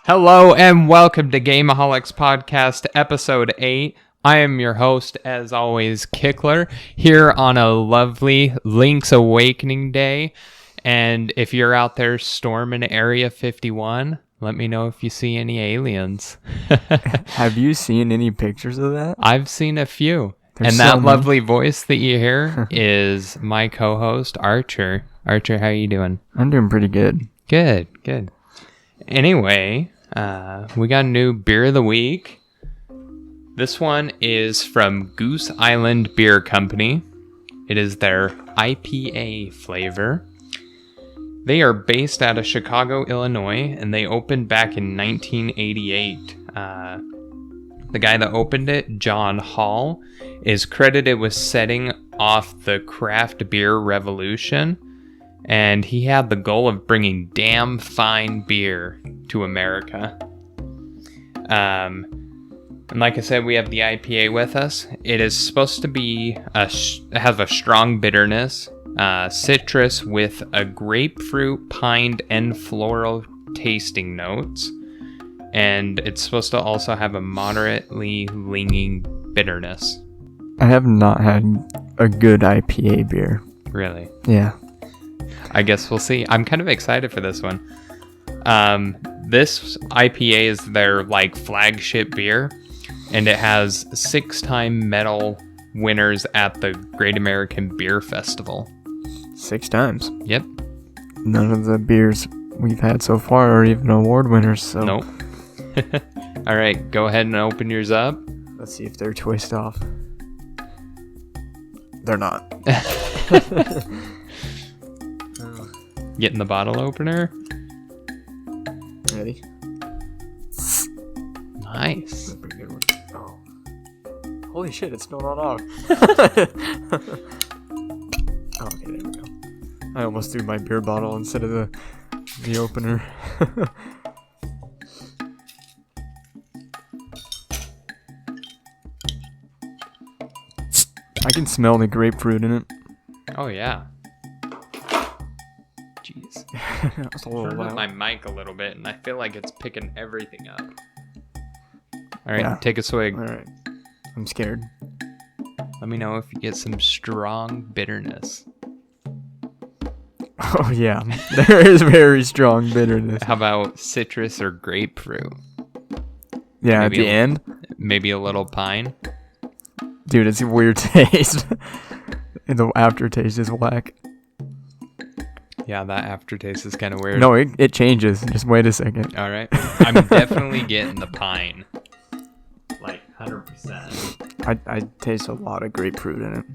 Hello and welcome to Gameaholicspodcast episode 8. I am your host, as always, Kickler, here on a lovely Link's Awakening day. And if you're out there storming Area 51, let me know if you see any aliens. Have you seen any pictures of that? I've seen a few. There's and that so lovely voice that you hear is my co-host, Archer. Archer, how are you doing? I'm doing pretty good. Good. Anyway, we got a new beer of the week. This one is from Goose Island Beer Company. It is their IPA flavor. They are based out of Chicago, Illinois, and they opened back in 1988. The guy that opened it, John Hall, is credited with setting off the craft beer revolution. And he had the goal of bringing damn fine beer to America. And like I said, we have the IPA with us. It is supposed to be have a strong bitterness, citrus with a grapefruit, pine, and floral tasting notes. And it's supposed to also have a moderately lingering bitterness. I have not had a good IPA beer. Really? Yeah. I guess we'll see. I'm kind of excited for this one. This IPA is their flagship beer, and it has 6-time medal winners at the Great American Beer Festival. 6 times? Yep. None of the beers we've had so far are even award winners, so... Nope. All right, go ahead and open yours up. Let's see if they're twist off. They're not. Getting the bottle opener. Ready? Nice. That's a pretty good one. Oh. Holy shit, it's still not off. Oh, okay, there we go. I almost threw my beer bottle instead of the opener. I can smell the grapefruit in it. Oh, yeah. Jeez. That's a little Turned up loud. my mic a little bit, and I feel like it's picking everything up. All right, Yeah. take a swig. Alright. I'm scared. Let me know if you get some strong bitterness. Oh, yeah. There is very strong bitterness. How about citrus or grapefruit? Yeah, Maybe at the end. Maybe a little pine. Dude, it's a weird taste. And the aftertaste is whack. Yeah, that aftertaste is kind of weird. No, it changes. Just wait a second. All right. I'm definitely getting the pine. 100%. I taste a lot of grapefruit in it.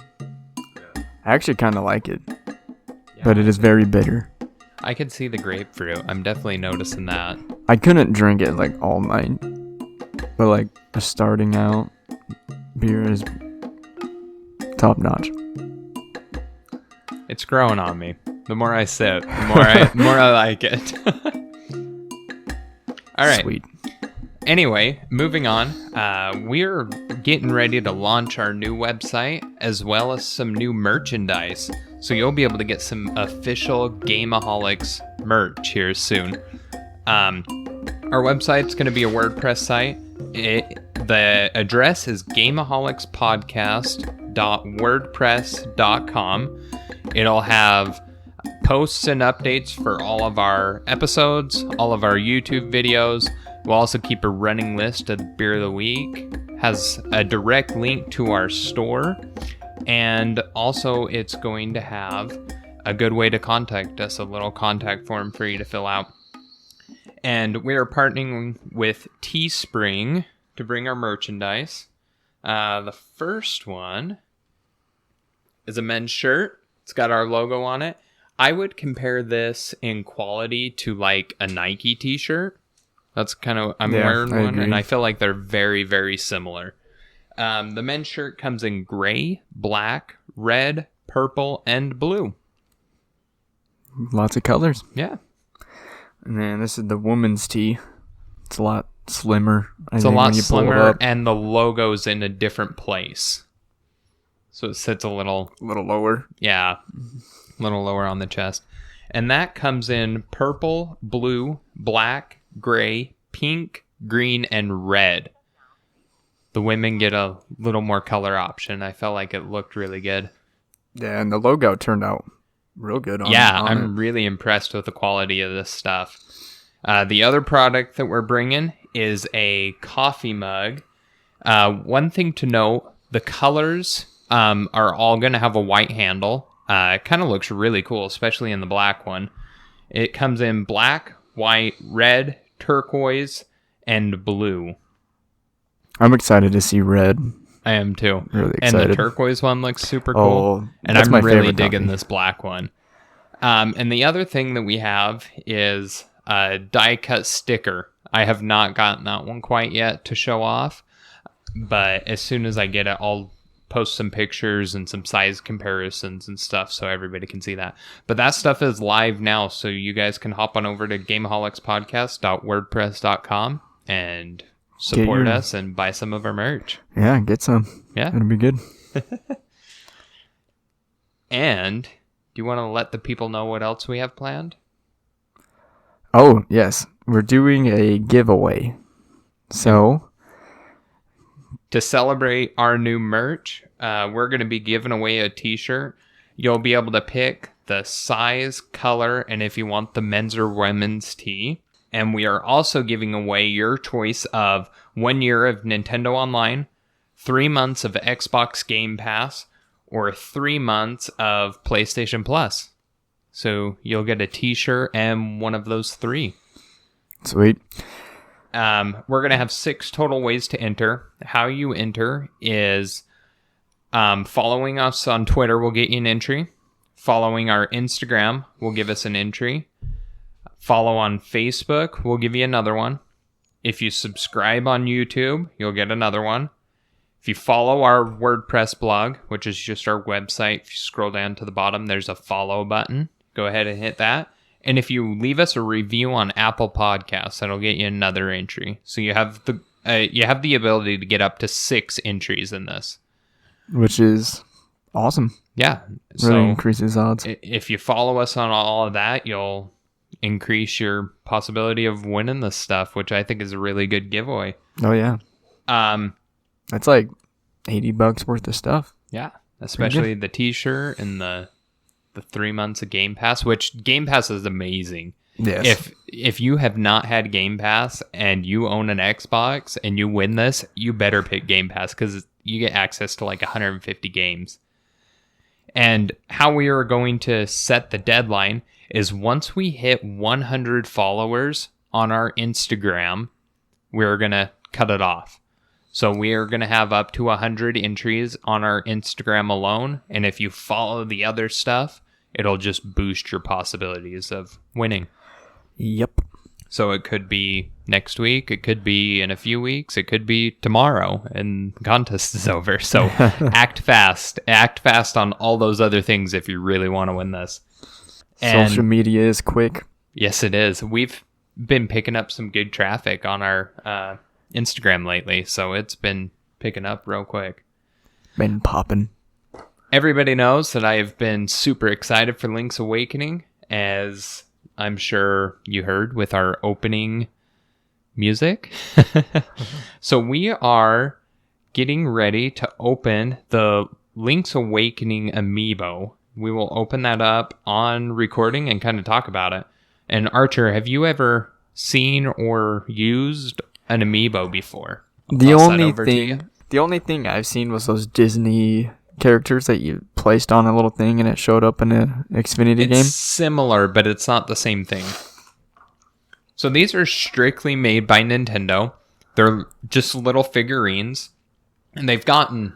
I actually kind of like it. Yeah, But it is very bitter. I can see the grapefruit. I'm definitely noticing that. I couldn't drink it all night. But a starting out beer is top notch. It's growing on me. The more I sip, the more I like it. All right. Sweet. Anyway, moving on. We're getting ready to launch our new website as well as some new merchandise. So you'll be able to get some official Gameaholics merch here soon. Our website's going to be a WordPress site. The address is gameaholicspodcast.wordpress.com. It'll have posts and updates for all of our episodes, all of our YouTube videos. We'll also keep a running list of the beer of the week. Has a direct link to our store. And also it's going to have a good way to contact us, a little contact form for you to fill out. And we are partnering with Teespring to bring our merchandise. The first one is a men's shirt. It's got our logo on it. I would compare this in quality to a Nike t-shirt. That's kind of, I'm wearing one, agree. and I feel like they're very, very similar. The men's shirt comes in gray, black, red, purple, and blue. Lots of colors. Yeah. And then this is the woman's tee. It's a lot slimmer. It's a lot slimmer, and the logo's in a different place. So it sits a little lower. Yeah, a little lower on the chest. And that comes in purple, blue, black, gray, pink, green, and red. The women get a little more color option. I felt like it looked really good. Yeah, and the logo turned out real good on I'm really impressed with the quality of this stuff. The other product that we're bringing is a coffee mug. One thing to note, the colors are all going to have a white handle. It kind of looks really cool, especially in the black one. It comes in black, white, red, turquoise, and blue. I'm excited to see red. I am too. Really excited. And the turquoise one looks super cool. Oh, and that's I'm my really favorite digging coffee. this black one. And the other thing that we have is a die cut sticker. I have not gotten that one quite yet to show off, but as soon as I get it, I'll post some pictures and some size comparisons and stuff so everybody can see that. But that stuff is live now, so you guys can hop on over to Gameaholicspodcast.wordpress.com and support us and buy some of our merch. Yeah, get some. Yeah. It'll be good. And do you want to let the people know what else we have planned? Oh, yes. We're doing a giveaway. So, to celebrate our new merch, we're going to be giving away a t-shirt. You'll be able to pick the size, color, and if you want the men's or women's tee. And we are also giving away your choice of 1 year of Nintendo Online, 3 months of Xbox Game Pass, or 3 months of PlayStation Plus. So you'll get a t-shirt and one of those 3. Sweet. We're going to have 6 total ways to enter. How you enter is following us on Twitter will get you an entry. Following our Instagram will give us an entry. Follow on Facebook will give you another one. If you subscribe on YouTube, you'll get another one. If you follow our WordPress blog, which is just our website, if you scroll down to the bottom, there's a follow button. Go ahead and hit that. And if you leave us a review on Apple Podcasts, that'll get you another entry. So you have the ability to get up to 6 entries in this, which is awesome. Yeah, really increases odds. If you follow us on all of that, you'll increase your possibility of winning this stuff, which I think is a really good giveaway. Oh yeah. That's like $80 worth of stuff. Yeah, especially the t-shirt and the 3 months of Game Pass, which Game Pass is amazing. Yes. If you have not had Game Pass and you own an Xbox and you win this, you better pick Game Pass because you get access to like 150 games. And how we are going to set the deadline is once we hit 100 followers on our Instagram, we're going to cut it off. So we are going to have up to 100 entries on our Instagram alone. And if you follow the other stuff, it'll just boost your possibilities of winning. Yep. So it could be next week. It could be in a few weeks. It could be tomorrow and the contest is over. So act fast. Act fast on all those other things if you really want to win this. And social media is quick. Yes, it is. We've been picking up some good traffic on our Instagram lately, so it's been picking up real quick. Been popping. Everybody knows that I have been super excited for Link's Awakening, as I'm sure you heard with our opening music. So we are getting ready to open the Link's Awakening amiibo. We will open that up on recording and kind of talk about it. And Archer, have you ever seen or used an amiibo before? The only thing I've seen was those Disney characters that you placed on a little thing and it showed up in an Xfinity game. It's similar, but it's not the same thing. So these are strictly made by Nintendo. They're just little figurines, and they've gotten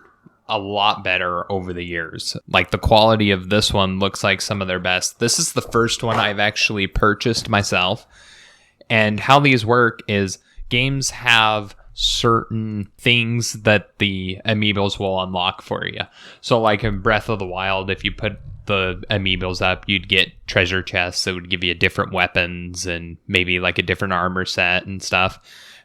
a lot better over the years. Like the quality of this one looks like some of their best. This is the first one I've actually purchased myself. And how these work is games have certain things that the amiibos will unlock for you. So like in Breath of the Wild, if you put the amiibos up, you'd get treasure chests that would give you different weapons and maybe like a different armor set and stuff.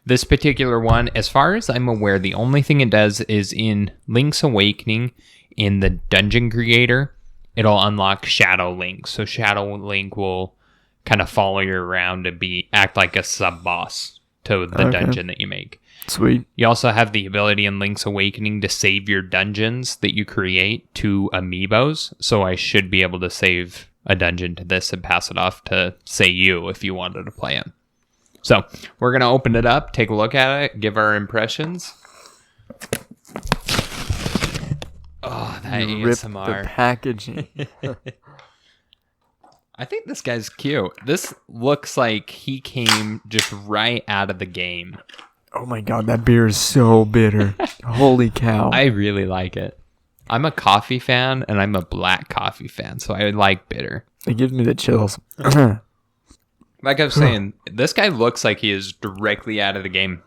This particular one, as far as I'm aware, the only thing it does is in Link's Awakening, in the Dungeon Creator, it'll unlock Shadow Link. So Shadow Link will kind of follow you around and act like a sub-boss to the dungeon that you make. Sweet. You also have the ability in Link's Awakening to save your dungeons that you create to amiibos. So I should be able to save a dungeon to this and pass it off to, say, you if you wanted to play it. So we're going to open it up, take a look at it, give our impressions. Oh, that you ripped ASMR. the packaging. I think this guy's cute. This looks like he came just right out of the game. Oh my god, that beer is so bitter. Holy cow. I really like it. I'm a coffee fan, and I'm a black coffee fan, so I like bitter. It gives me the chills. Like I was saying, this guy looks like he is directly out of the game.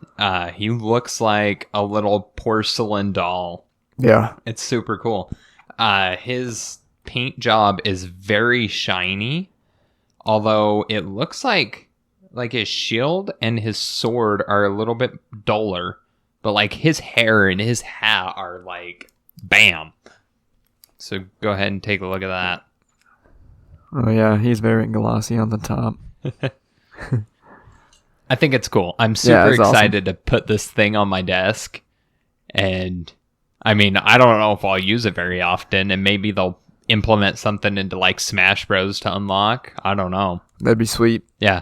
He looks like a little porcelain doll. Yeah. It's super cool. His paint job is very shiny, although it looks like his shield and his sword are a little bit duller, but like his hair and his hat are like bam. So go ahead and take a look at that. Oh yeah, he's very glossy on the top. I think it's cool. I'm super excited awesome. to put this thing on my desk, and I mean, I don't know if I'll use it very often, and maybe they'll implement something into like Smash Bros to unlock. I don't know. That'd be sweet. Yeah.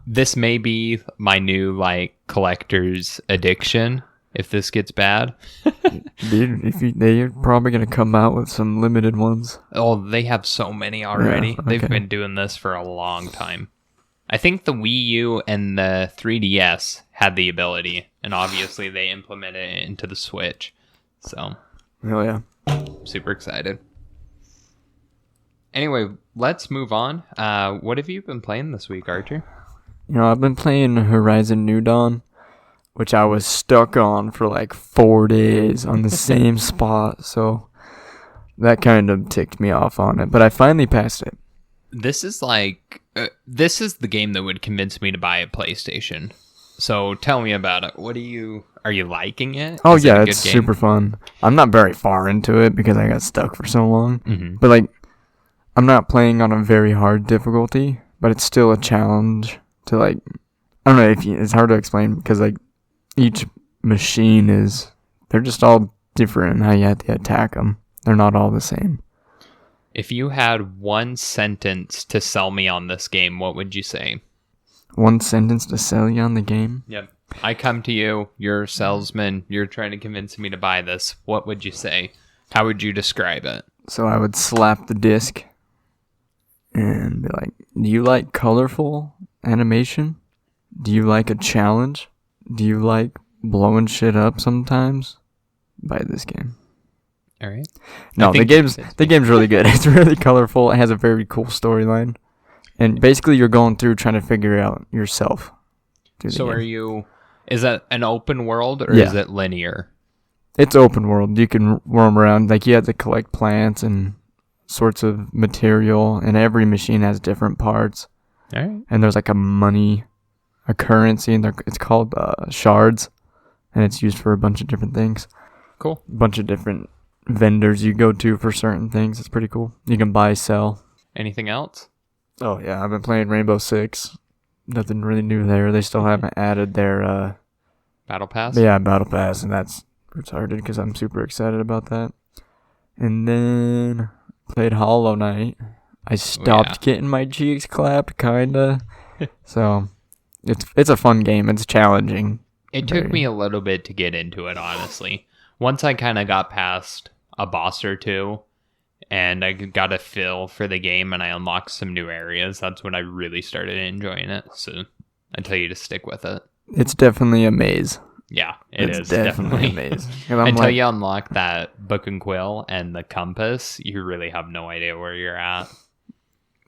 This may be my new like collector's addiction if this gets bad. Dude, they're probably gonna come out with some limited ones. Oh, they have so many already. Yeah, okay. They've been doing this for a long time. I think the Wii U and the 3DS had the ability, and obviously they implemented it into the Switch. So, Oh yeah. super excited. Anyway, let's move on. What have you been playing this week, Archer? You know, I've been playing Horizon New Dawn, which I was stuck on for like 4 days on the same spot, so that kind of ticked me off on it, but I finally passed it. This is like, this is the game that would convince me to buy a PlayStation. So tell me about it. Are you liking it? Oh Is it yeah, a good it's game? super fun. I'm not very far into it because I got stuck for so long, Mm-hmm. but like, I'm not playing on a very hard difficulty, but it's still a challenge to like, I don't know it's hard to explain because like each machine they're just all different in how you have to attack them. They're not all the same. If you had one sentence to sell me on this game, what would you say? One sentence to sell you on the game? Yep. I come to you, you're a salesman, you're trying to convince me to buy this. What would you say? How would you describe it? So I would slap the disc and be like, do you like colorful animation? Do you like a challenge? Do you like blowing shit up sometimes? Buy this game. All right. No, the game's really good. It's really colorful. It has a very cool storyline. And basically you're going through trying to figure it out yourself. So is that an open world or Yeah. is it linear? It's open world. You can roam around. Like you have to collect plants and sorts of material, and every machine has different parts. All right. And there's like a currency, and it's called shards, and it's used for a bunch of different things. Cool. A bunch of different vendors you go to for certain things. It's pretty cool. You can buy, sell. Anything else? Oh yeah, I've been playing Rainbow Six. Nothing really new there. They still haven't added their Battle Pass? Battle Pass, and that's retarded because I'm super excited about that. And then played Hollow Knight. I stopped getting my cheeks clapped, kinda. So it's a fun game. It's challenging. It took me a little bit to get into it, honestly. Once I kind of got past a boss or two, and I got a feel for the game, and I unlocked some new areas, that's when I really started enjoying it. So I tell you to stick with it. It's definitely a maze. Yeah, it's It's definitely a maze. And I'm Until like, you unlock that book and quill and the compass, you really have no idea where you're at.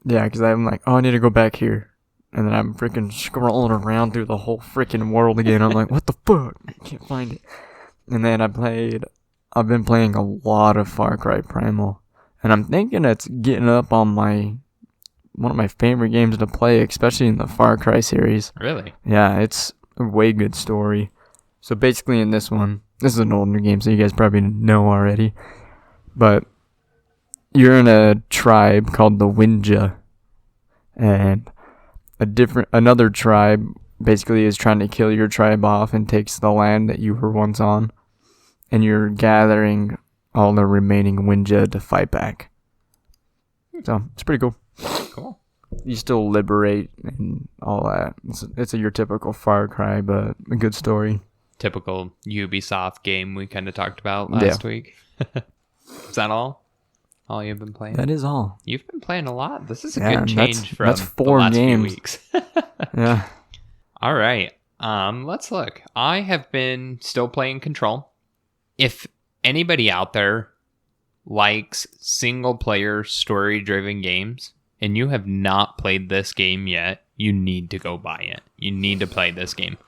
yeah, because I'm like, oh, I need to go back here. And then I'm freaking scrolling around through the whole freaking world again. I'm like, what the fuck? I can't find it. And then I've been playing a lot of Far Cry Primal. And I'm thinking it's getting up on one of my favorite games to play, especially in the Far Cry series. Really? Yeah, it's a way good story. So basically in this one, this is an older game, so you guys probably know already. But you're in a tribe called the Winja. And another tribe basically is trying to kill your tribe off and takes the land that you were once on, and you're gathering all the remaining Winja to fight back. So it's pretty cool. Cool. You still liberate and all that. It's your typical Far Cry, but a good story. Typical Ubisoft game we kind of talked about last week. Is that all? All you've been playing? That is all. You've been playing a lot. This is a good change from that's 4 the last games. few weeks. Yeah. All right. Let's look. I have been still playing Control. If anybody out there likes single-player, story-driven games, and you have not played this game yet, you need to go buy it. You need to play this game.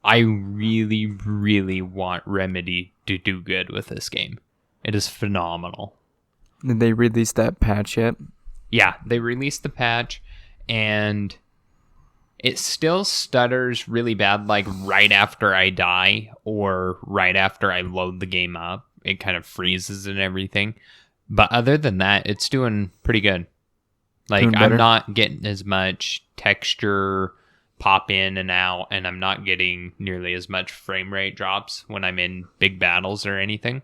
I really, really want Remedy to do good with this game. It is phenomenal. Did they release that patch yet? Yeah, they released the patch, and it still stutters really bad, like right after I die or right after I load the game up. It kind of freezes and everything. But other than that, it's doing pretty good. Like, I'm not getting as much texture pop in and out, and I'm not getting nearly as much frame rate drops when I'm in big battles or anything.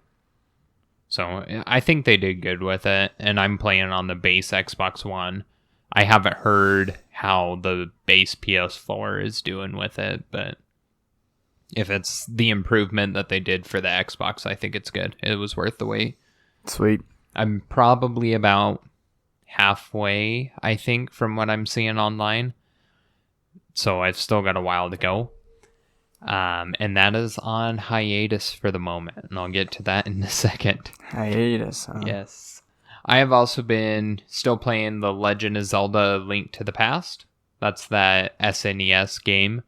So I think they did good with it, and I'm playing on the base Xbox One. I haven't heard how the base PS4 is doing with it, but if it's the improvement that they did for the Xbox, I think it's good. It was worth the wait. Sweet. I'm probably about halfway, I think, from what I'm seeing online. So I've still got a while to go. And that is on hiatus for the moment. And I'll get to that in a second. Hiatus, huh? Yes. I have also been still playing The Legend of Zelda Link to the Past. That's that SNES game.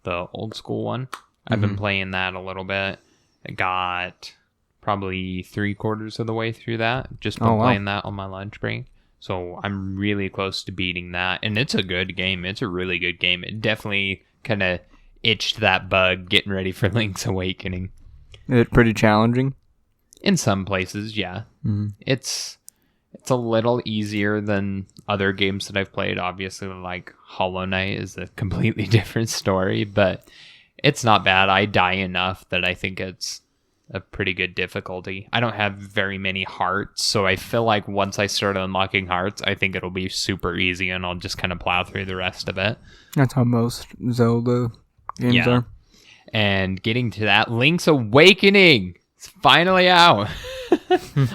The old school one. I've been playing that a little bit. I got probably 3/4 of the way through that. Just been playing that on my lunch break. So I'm really close to beating that. And it's a good game. It's a really good game. It definitely kind of itched that bug getting ready for Link's Awakening. Is it pretty challenging? In some places, yeah. It's a little easier than other games that I've played. Obviously, like Hollow Knight is a completely different story, but it's not bad. I die enough that I think it's a pretty good difficulty. I don't have very many hearts, so I feel like once I start unlocking hearts, I think it'll be super easy, and I'll just kind of plow through the rest of it. That's how most Zelda games are. And getting to that, Link's Awakening! It's finally out!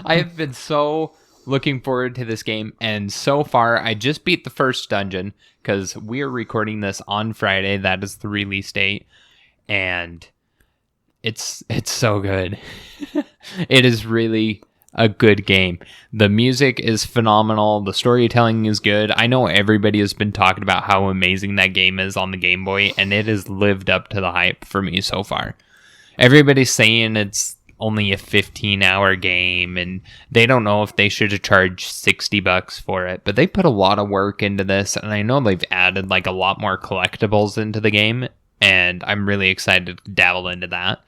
I have been so looking forward to this game, and so far, I just beat the first dungeon, because we are recording this on Friday. That is the release date, and it's so good. It is really a good game. The music is phenomenal. The storytelling is good. I know everybody has been talking about how amazing that game is on the Game Boy, and it has lived up to the hype for me so far. Everybody's saying it's only a 15-hour game, and they don't know if they should have charged $60 for it, but they put a lot of work into this, and I know they've added like a lot more collectibles into the game, and I'm really excited to dabble into that.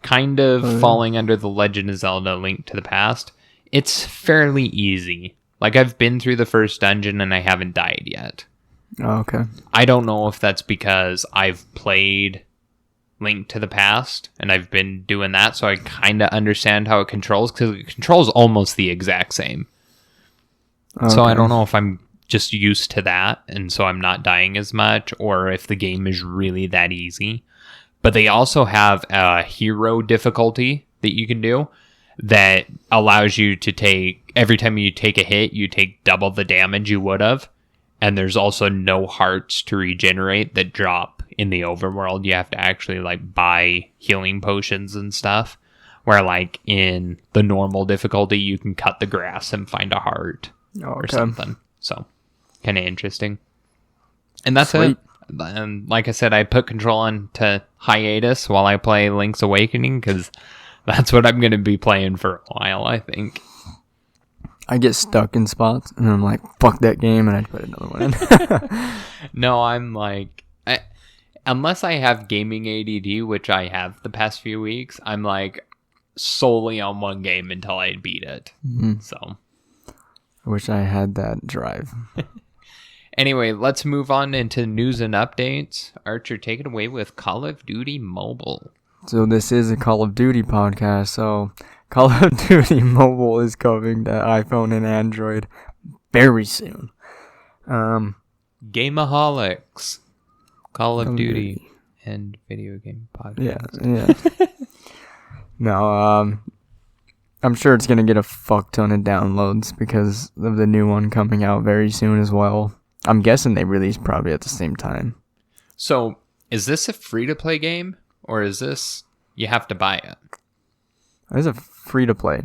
Kind of falling under The Legend of Zelda Link to the Past. It's fairly easy. Like, I've been through the first dungeon and I haven't died yet. Oh, okay. I don't know if that's because I've played Link to the Past and I've been doing that, so I kind of understand how it controls, because it controls almost the exact same. Okay. So I don't know if I'm just used to that and so I'm not dying as much, or if the game is really that easy. But they also have a hero difficulty that you can do that allows you to take, every time you take a hit, you take double the damage you would have. And there's also no hearts to regenerate that drop in the overworld. You have to actually like buy healing potions and stuff. Where like in the normal difficulty, you can cut the grass and find a heart or something. So kind of interesting. And that's it. And like I said, I put Control on to hiatus while I play Link's Awakening, because that's what I'm going to be playing for a while, I think. I get stuck in spots, and I'm like, fuck that game, and I put another one in. No, I'm like, unless I have gaming ADD, which I have the past few weeks, I'm like solely on one game until I beat it. So I wish I had that drive. Anyway, let's move on into news and updates. Archer, take it away with Call of Duty Mobile. So this is a Call of Duty podcast. So Call of Duty Mobile is coming to iPhone and Android very soon. Gameaholics, Call of Duty, and video game podcast. Yeah. No, I'm sure it's gonna get a fuck ton of downloads because of the new one coming out very soon as well. I'm guessing they release probably at the same time. So, is this a free-to-play game, or is this you have to buy it? It's a free-to-play.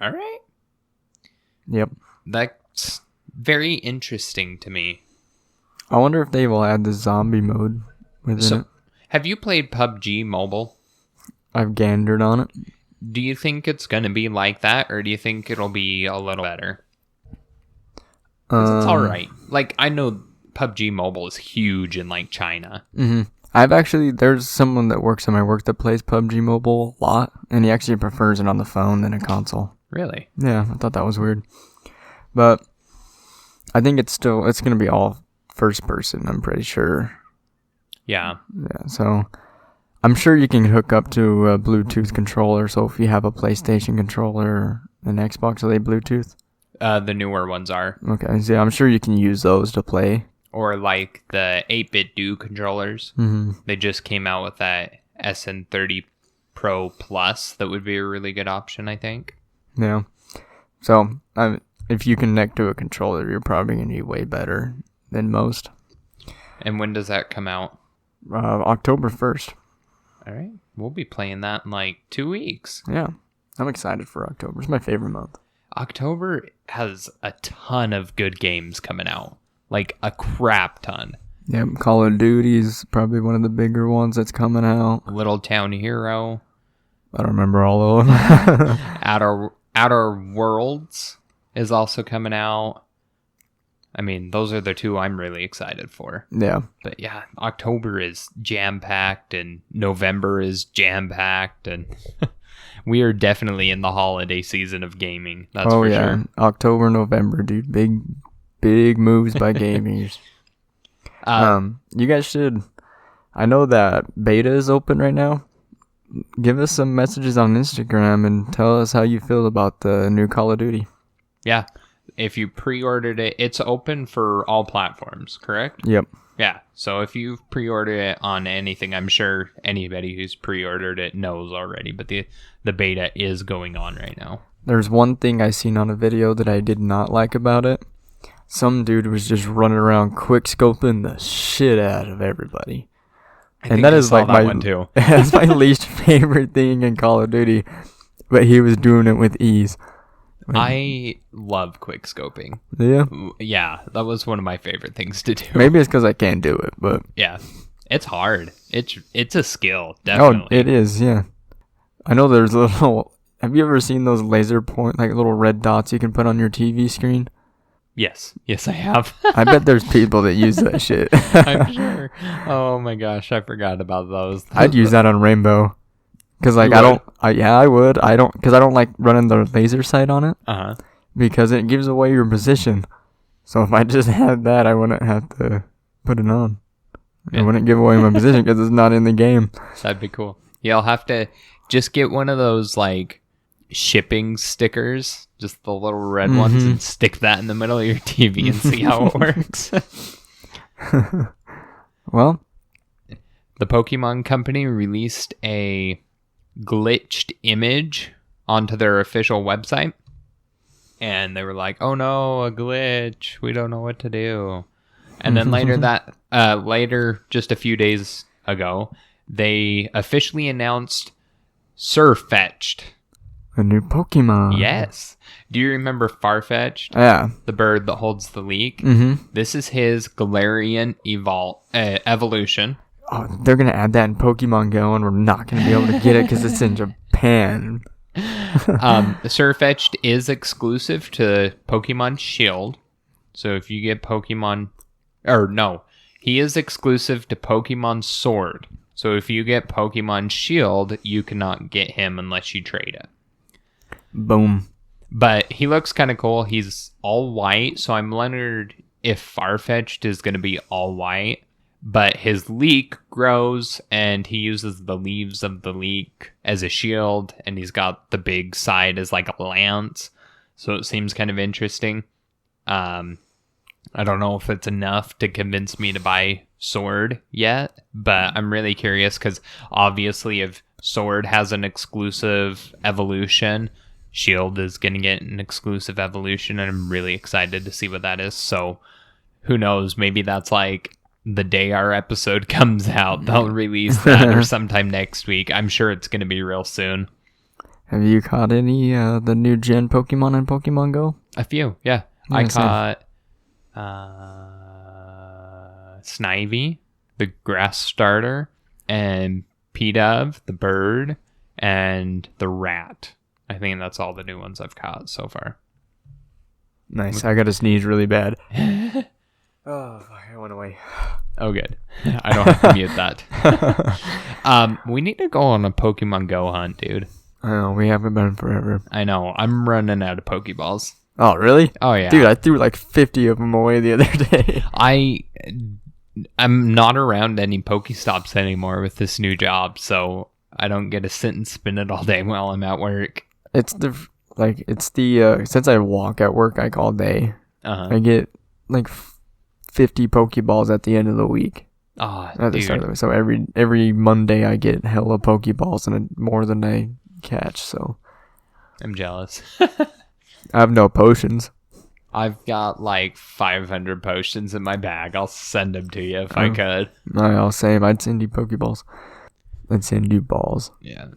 All right. Yep. That's very interesting to me. I wonder if they will add the zombie mode within it. Have you played PUBG Mobile? I've gandered on it. Do you think it's going to be like that, or do you think it'll be a little better? 'Cause it's all right. Like, I know PUBG Mobile is huge in, like, China. Mm-hmm. There's someone that works at my work that plays PUBG Mobile a lot, and he actually prefers it on the phone than a console. Really? Yeah, I thought that was weird. But I think it's going to be all first person, I'm pretty sure. Yeah. Yeah, so I'm sure you can hook up to a Bluetooth controller, so if you have a PlayStation controller or an Xbox, are they Bluetooth? The newer ones are. Okay, so yeah, I'm sure you can use those to play. Or like the 8-bit Do controllers. Mm-hmm. They just came out with that SN30 Pro Plus. That would be a really good option, I think. Yeah. So, if you connect to a controller, you're probably going to be way better than most. And when does that come out? October 1st. All right. We'll be playing that in like 2 weeks. Yeah. I'm excited for October. It's my favorite month. October has a ton of good games coming out. Like a crap ton. Yep. Call of Duty is probably one of the bigger ones that's coming out. Little Town Hero. I don't remember all of them. Outer Worlds is also coming out. I mean, those are the two I'm really excited for. Yeah. But yeah, October is jam-packed and November is jam-packed and we are definitely in the holiday season of gaming. That's for sure. October, November, dude. Big moves by gamers. You guys should... I know that beta is open right now. Give us some messages on Instagram and tell us how you feel about the new Call of Duty. Yeah. If you pre-ordered it, it's open for all platforms, correct? Yep. Yeah. So if you've pre-ordered it on anything, I'm sure anybody who's pre-ordered it knows already, but the beta is going on right now. There's one thing I seen on a video that I did not like about it. Some dude was just running around quick scoping the shit out of everybody. And that is like my one too. That's my least favorite thing in Call of Duty, but he was doing it with ease. I love quick scoping. Yeah? Yeah, that was one of my favorite things to do. Maybe it's because I can't do it, but... Yeah, it's hard. It's a skill, definitely. Oh, it is, yeah. I know there's little... Have you ever seen those laser point, like little red dots you can put on your TV screen? Yes, I have. I bet there's people that use that shit. I'm sure. Oh my gosh, I forgot about those. I'd use that on Rainbow. Because, like, I would. Because I don't like running the laser sight on it. Uh-huh. Because it gives away your position. So if I just had that, I wouldn't have to put it on. Yeah. I wouldn't give away my position because it's not in the game. That'd be cool. Yeah, I'll have to just get one of those, like, shipping stickers. Just the little red ones and stick that in the middle of your TV and see how it works. Well, the Pokemon Company released a glitched image onto their official website. And they were like, oh no, a glitch. We don't know what to do. And then later, just a few days ago, they officially announced Surfetched. A new Pokemon. Yes. Do you remember Farfetch'd? Yeah. The bird that holds the leek? Mm-hmm. This is his Galarian evolution. Oh, they're going to add that in Pokemon Go, and we're not going to be able to get it because it's in Japan. Surfetch'd is exclusive to Pokemon Shield. So if you get he is exclusive to Pokemon Sword. So if you get Pokemon Shield, you cannot get him unless you trade it. Boom. But he looks kind of cool. He's all white, so I'm wondering if Farfetch'd is going to be all white, but his leek grows and he uses the leaves of the leek as a shield, and he's got the big side as like a lance. So it seems kind of interesting. I don't know if it's enough to convince me to buy Sword yet, but I'm really curious because obviously if Sword has an exclusive evolution, Shield is going to get an exclusive evolution, and I'm really excited to see what that is. So who knows? Maybe that's like the day our episode comes out, they'll release that or sometime next week. I'm sure it's going to be real soon. Have you caught any the new gen Pokemon in Pokemon Go? A few, yeah. I caught Snivy, the grass starter, and P-Dove, the bird, and the rat. I think that's all the new ones I've caught so far. Nice. I got to sneeze really bad. Oh, fuck, I went away. Oh, good. I don't have to mute that. We need to go on a Pokemon Go hunt, dude. I know, we haven't been forever. I know. I'm running out of Pokeballs. Oh, really? Oh, yeah. Dude, I threw like 50 of them away the other day. I'm not around any Pokestops anymore with this new job, so I don't get to sit and spin it all day while I'm at work. Since I walk at work like all day, I get like 50 Pokeballs at the end of the week. Oh, at the start of the week. So every Monday I get hella Pokeballs and more than I catch. So I'm jealous. I have no potions. I've got like 500 potions in my bag. I'll send them to you if I could. I'll save. I'd send you Pokeballs. I'd send you balls. Yeah.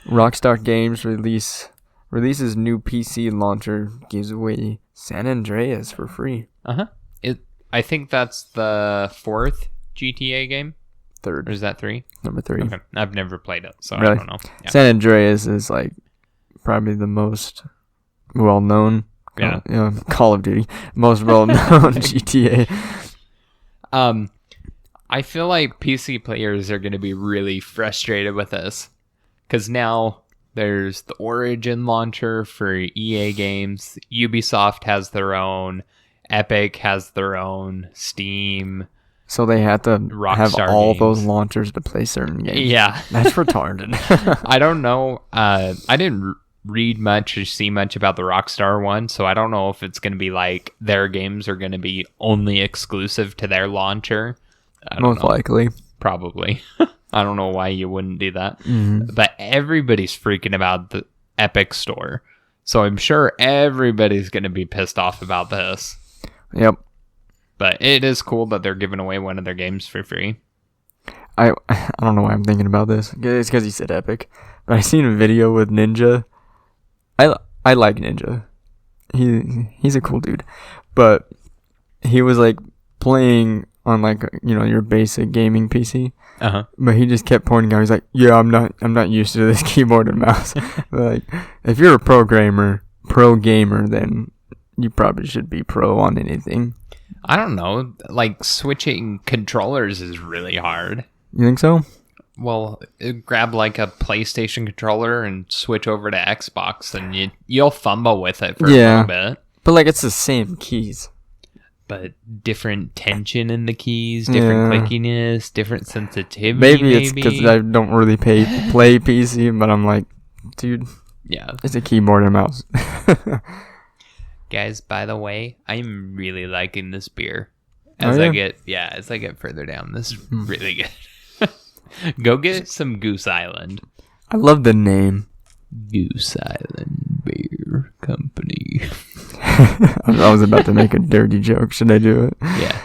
Rockstar Games releases new PC launcher, gives away San Andreas for free. I think that's the 4th GTA game. 3rd. Or is that 3? Number 3. Okay. I've never played it, so really? I don't know. Yeah. San Andreas is like probably the most well-known Call of Duty, most well-known GTA. I feel like PC players are going to be really frustrated with this because now there's the Origin launcher for EA games. Ubisoft has their own. Epic has their own. Steam. So they have to have all games. Those launchers to play certain games. Yeah. That's retarded. I don't know. I didn't read much or see much about the Rockstar one, so I don't know if it's going to be like their games are going to be only exclusive to their launcher. Most likely. Probably. I don't know why you wouldn't do that. Mm-hmm. But everybody's freaking about the Epic Store. So I'm sure everybody's going to be pissed off about this. Yep. But it is cool that they're giving away one of their games for free. I don't know why I'm thinking about this. It's because he said Epic. But I seen a video with Ninja. I like Ninja. He's a cool dude. But he was like playing on like, your basic gaming PC. Uh-huh. But he just kept pointing out. He's like, yeah, I'm not used to this keyboard and mouse. Like, if you're a pro gamer, then you probably should be pro on anything. I don't know. Like, switching controllers is really hard. You think so? Well, grab like a PlayStation controller and switch over to Xbox, and you'll fumble with it for a little bit. But like, it's the same keys. But different tension in the keys, different clickiness, different sensitivity. Maybe it's because I don't really play PC, but I'm like, dude, it's a keyboard and mouse. Guys, by the way, I'm really liking this beer. As I get further down, this is really good. Go get some Goose Island. I love the name. Goose Island Beer Company. I was about to make a dirty joke. Should I do it? Yeah.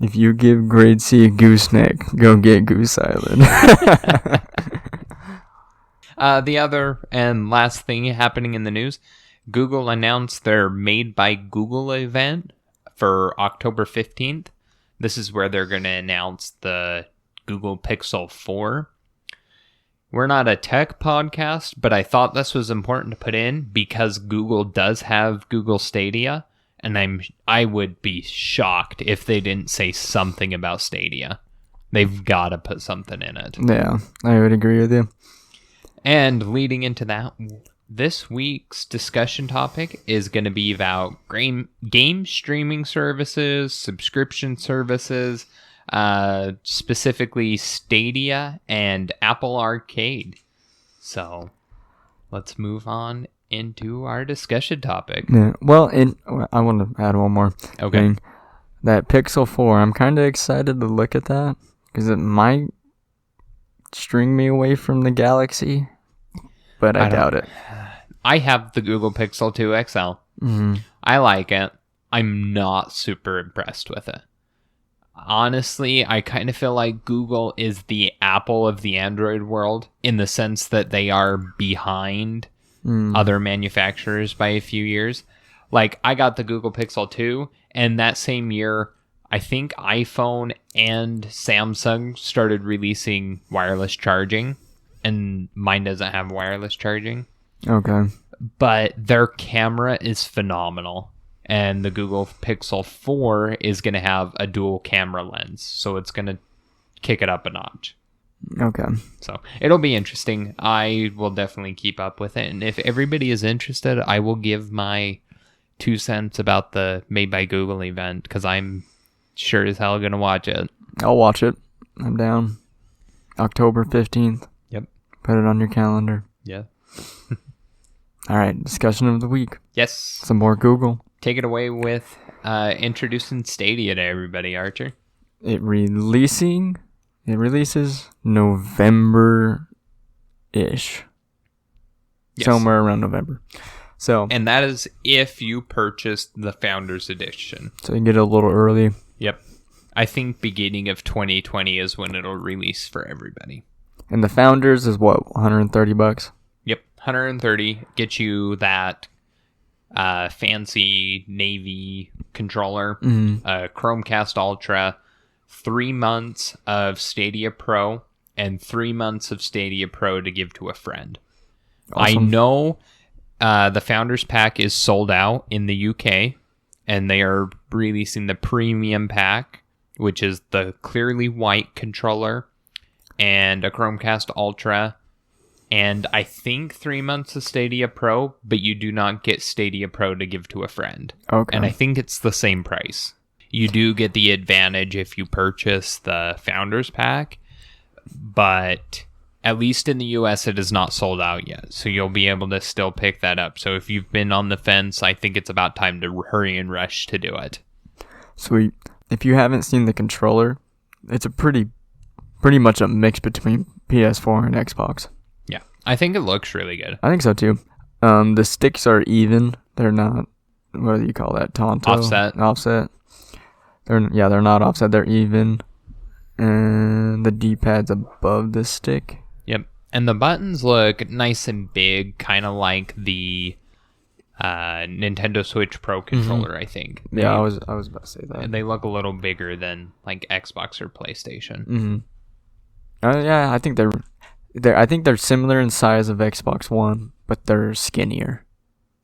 If you give grade C a gooseneck, go get Goose Island. The other and last thing happening in the news, Google announced their Made by Google event for October 15th. This is where they're going to announce the Google Pixel 4. We're not a tech podcast, but I thought this was important to put in because Google does have Google Stadia, and I would be shocked if they didn't say something about Stadia. They've got to put something in it. Yeah, I would agree with you. And leading into that, this week's discussion topic is going to be about game streaming services, subscription services, specifically Stadia and Apple Arcade. So let's move on into our discussion topic. Yeah. Well, I want to add one more thing. That Pixel 4, I'm kind of excited to look at that because it might string me away from the Galaxy, but I doubt it. I have the Google Pixel 2 XL. Mm-hmm. I like it. I'm not super impressed with it. Honestly, I kind of feel like Google is the Apple of the Android world in the sense that they are behind other manufacturers by a few years. Like, I got the Google Pixel 2, and that same year, I think iPhone and Samsung started releasing wireless charging, and mine doesn't have wireless charging. Okay. But their camera is phenomenal, and the Google Pixel 4 is going to have a dual camera lens, so it's going to kick it up a notch. Okay. So it'll be interesting. I will definitely keep up with it, and if everybody is interested, I will give my 2 cents about the Made by Google event, because I'm sure as hell going to watch it. I'll watch it. I'm down. October 15th. Yep. Put it on your calendar. Yeah. All right. Discussion of the week. Yes. Some more Google. Take it away with introducing Stadia to everybody, Archer. It releases November-ish. Yes. Somewhere around November. So, and that is if you purchase the Founders Edition. So you get it a little early. Yep. I think beginning of 2020 is when it'll release for everybody. And the Founders is what, $130? Yep, 130 gets you that fancy Navy controller, Chromecast Ultra, 3 months of Stadia Pro, and 3 months of Stadia Pro to give to a friend. Awesome. I know the Founders Pack is sold out in the UK, and they are releasing the Premium Pack, which is the clearly white controller and a Chromecast Ultra, and I think 3 months of Stadia Pro, but you do not get Stadia Pro to give to a friend. Okay. And I think it's the same price. You do get the advantage if you purchase the Founders Pack, but at least in the US, it is not sold out yet, so you'll be able to still pick that up. So if you've been on the fence, I think it's about time to hurry and rush to do it. Sweet. If you haven't seen the controller, it's a pretty much a mix between PS4 and Xbox. Yeah, I think it looks really good. I think so too. The sticks are even. They're not, what do you call that? Offset. They're not offset. They're even. And the D-pad's above the stick. Yep. And the buttons look nice and big, kind of like the Nintendo Switch Pro controller, I think. Yeah, I was about to say that. And they look a little bigger than like Xbox or PlayStation. Mm-hmm. Yeah, I think they're similar in size of Xbox One, but they're skinnier.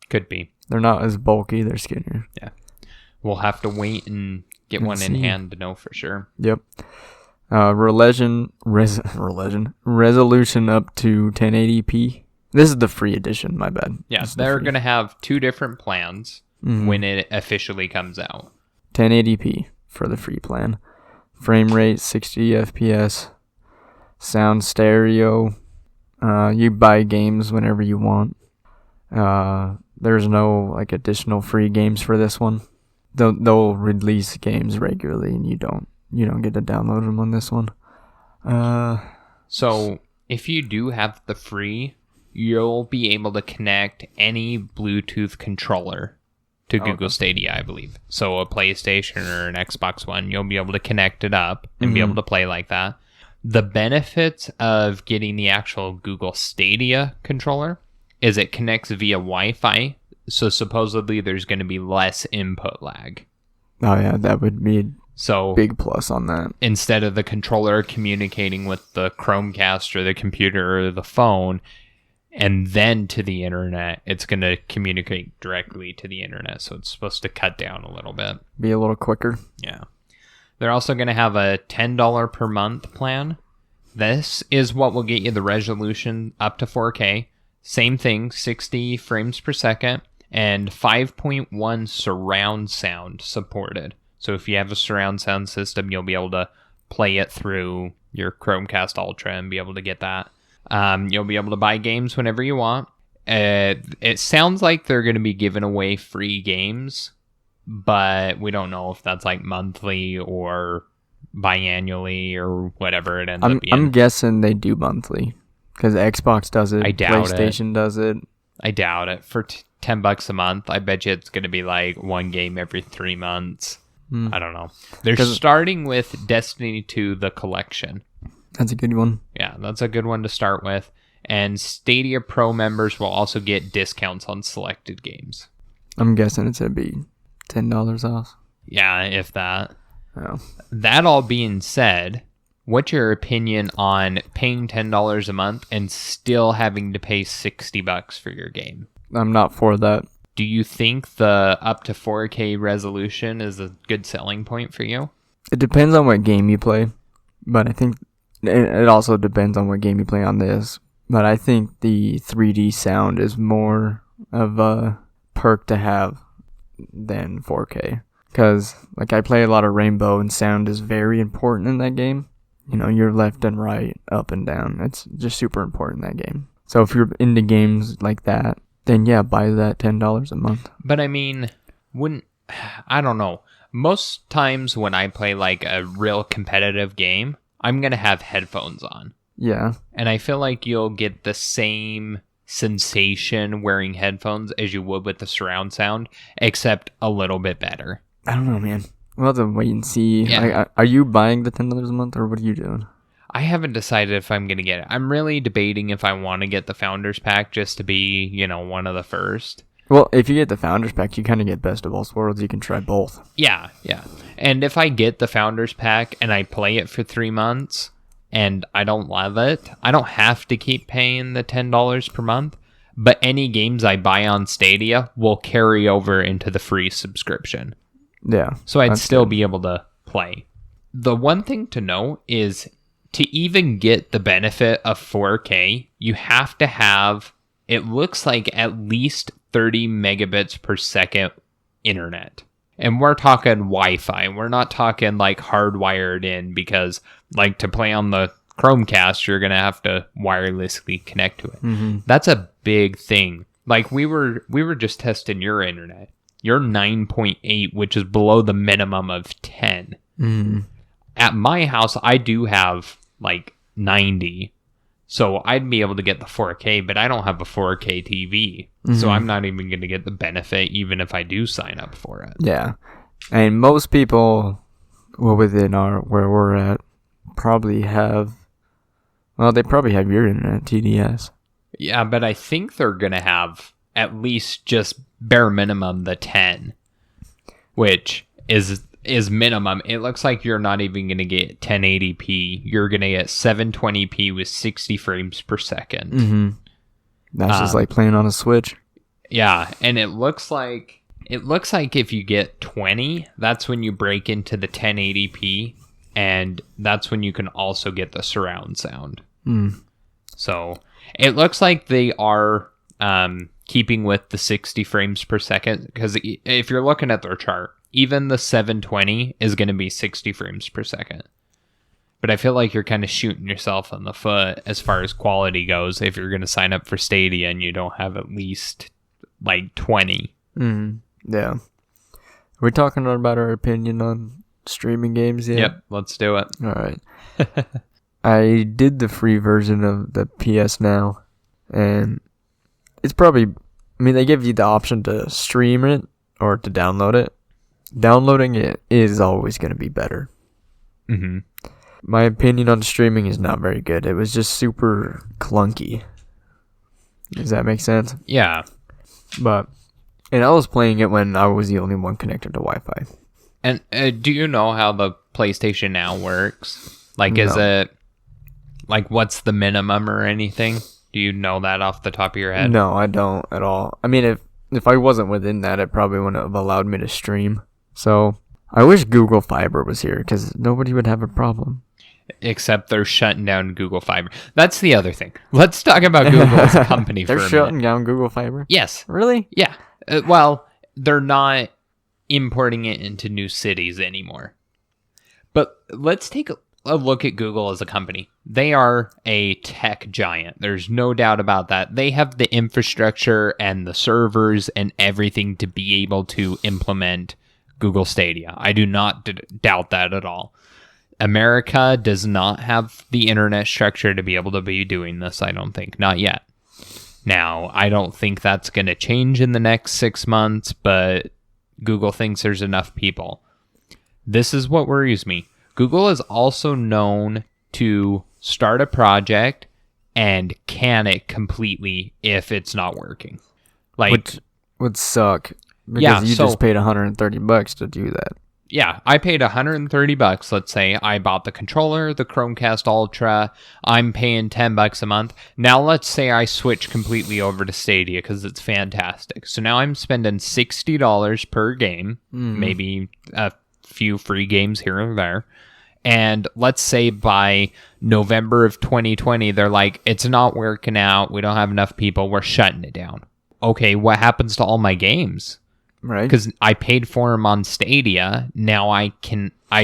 Could be. They're not as bulky, they're skinnier. Yeah. We'll have to wait and get one in hand to know for sure. Yep. Resolution up to 1080p. This is the free edition, my bad. Yeah, they're going to have 2 different plans when it officially comes out. 1080p for the free plan. Frame rate 60 FPS. Sound stereo. You buy games whenever you want. There's no additional free games for this one. They'll release games regularly, and you don't get to download them on this one. So if you do have the free, you'll be able to connect any Bluetooth controller to Google Stadia, I believe. So a PlayStation or an Xbox One, you'll be able to connect it up and be able to play like that. The benefits of getting the actual Google Stadia controller is it connects via Wi-Fi, so supposedly there's going to be less input lag. Oh yeah, that would be so big plus on that. Instead of the controller communicating with the Chromecast or the computer or the phone and then to the internet, it's going to communicate directly to the internet, so it's supposed to cut down a little bit. Be a little quicker. Yeah. They're also going to have a $10 per month plan. This is what will get you the resolution up to 4K, Same thing, 60 frames per second, and 5.1 surround sound supported. So if you have a surround sound system, you'll be able to play it through your Chromecast Ultra and be able to get that. You'll be able to buy games whenever you want. It sounds like they're going to be giving away free games, but we don't know if that's like monthly or biannually or whatever it ends up being. I'm guessing they do monthly because Xbox does it. I doubt PlayStation does it. I doubt it. For $10 a month, I bet you it's going to be like one game every 3 months. I don't know. They're starting with Destiny 2, the collection. That's a good one. Yeah, that's a good one to start with. And Stadia Pro members will also get discounts on selected games. I'm guessing it's going to be $10 off. Yeah, if that. Oh. That all being said, what's your opinion on paying $10 a month and still having to pay $60 for your game? I'm not for that. Do you think the up to 4K resolution is a good selling point for you? It depends on what game you play, but I think it also depends on what game you play on this. But I think the 3D sound is more of a perk to have than 4K. Because, like, I play a lot of Rainbow, and sound is very important in that game. You know, you're left and right, up and down. It's just super important in that game. So if you're into games like that, then yeah, buy that $10 a month. But I mean, I don't know. Most times when I play like a real competitive game, I'm going to have headphones on. Yeah. And I feel like you'll get the same sensation wearing headphones as you would with the surround sound, except a little bit better. I don't know, man. We'll have to wait and see. Yeah. Are you buying the $10 a month, or what are you doing? I haven't decided if I'm going to get it. I'm really debating if I want to get the Founders Pack just to be, one of the first. Well, if you get the Founders Pack, you kind of get best of both worlds. You can try both. Yeah. And if I get the Founders Pack and I play it for 3 months and I don't love it, I don't have to keep paying the $10 per month. But any games I buy on Stadia will carry over into the free subscription. Yeah. So I'd still be able to play. The one thing to know is to even get the benefit of 4K, you have to have, it looks like at least 30 megabits per second internet. And we're talking Wi-Fi. We're not talking like hardwired in, because like to play on the Chromecast, you're going to have to wirelessly connect to it. Mm-hmm. That's a big thing. Like we were just testing your internet. You're 9.8, which is below the minimum of 10. Mm-hmm. At my house, I do have like 90. So I'd be able to get the 4K, but I don't have a 4K TV. Mm-hmm. So I'm not even going to get the benefit even if I do sign up for it. Yeah. And most people, within where we're at, probably have, they probably have your internet, TDS. Yeah, but I think they're going to have at least just bare minimum the 10, which is minimum. It looks like you're not even going to get 1080p. You're going to get 720p with 60 frames per second. Mm-hmm. That's just like playing on a Switch. Yeah, and it looks like if you get 20, that's when you break into the 1080p, and that's when you can also get the surround sound. Mm. So it looks like they are keeping with the 60 frames per second, because if you're looking at their chart, even the 720 is going to be 60 frames per second. But I feel like you're kind of shooting yourself in the foot as far as quality goes if you're going to sign up for Stadia and you don't have at least like 20. Mm-hmm. Yeah. Are we talking about our opinion on streaming games yet? Yep, let's do it. All right. I did the free version of the PS Now, and it's probably, they give you the option to stream it or to download it. Downloading it is always going to be better. Mm-hmm. My opinion on streaming is not very good. It was just super clunky. Does that make sense? Yeah. And I was playing it when I was the only one connected to Wi-Fi. And do you know how the PlayStation Now works? Like, is it, like, what's the minimum or anything? Do you know that off the top of your head? No, I don't at all. If I wasn't within that, it probably wouldn't have allowed me to stream. So I wish Google Fiber was here, because nobody would have a problem. Except they're shutting down Google Fiber. That's the other thing. Let's talk about Google as a company for a minute. They're shutting down Google Fiber? Yes. Really? Yeah. Well, they're not importing it into new cities anymore. But let's take a look at Google as a company. They are a tech giant. There's no doubt about that. They have the infrastructure and the servers and everything to be able to implement Google Stadia. I do not doubt that at all. America does not have the internet structure to be able to be doing this, I don't think. Not yet. Now, I don't think that's going to change in the next 6 months, but Google thinks there's enough people. This is what worries me. Google is also known to start a project and can it completely if it's not working. Which would suck because you just paid $130 to do that. Yeah, I paid $130. Let's say I bought the controller, the Chromecast Ultra. I'm paying $10 a month. Now let's say I switch completely over to Stadia because it's fantastic. So now I'm spending $60 per game, maybe a few free games here or there. And let's say by November of 2020, they're like, it's not working out. We don't have enough people. We're shutting it down. Okay, what happens to all my games? Right. Because I paid for them on Stadia. Now I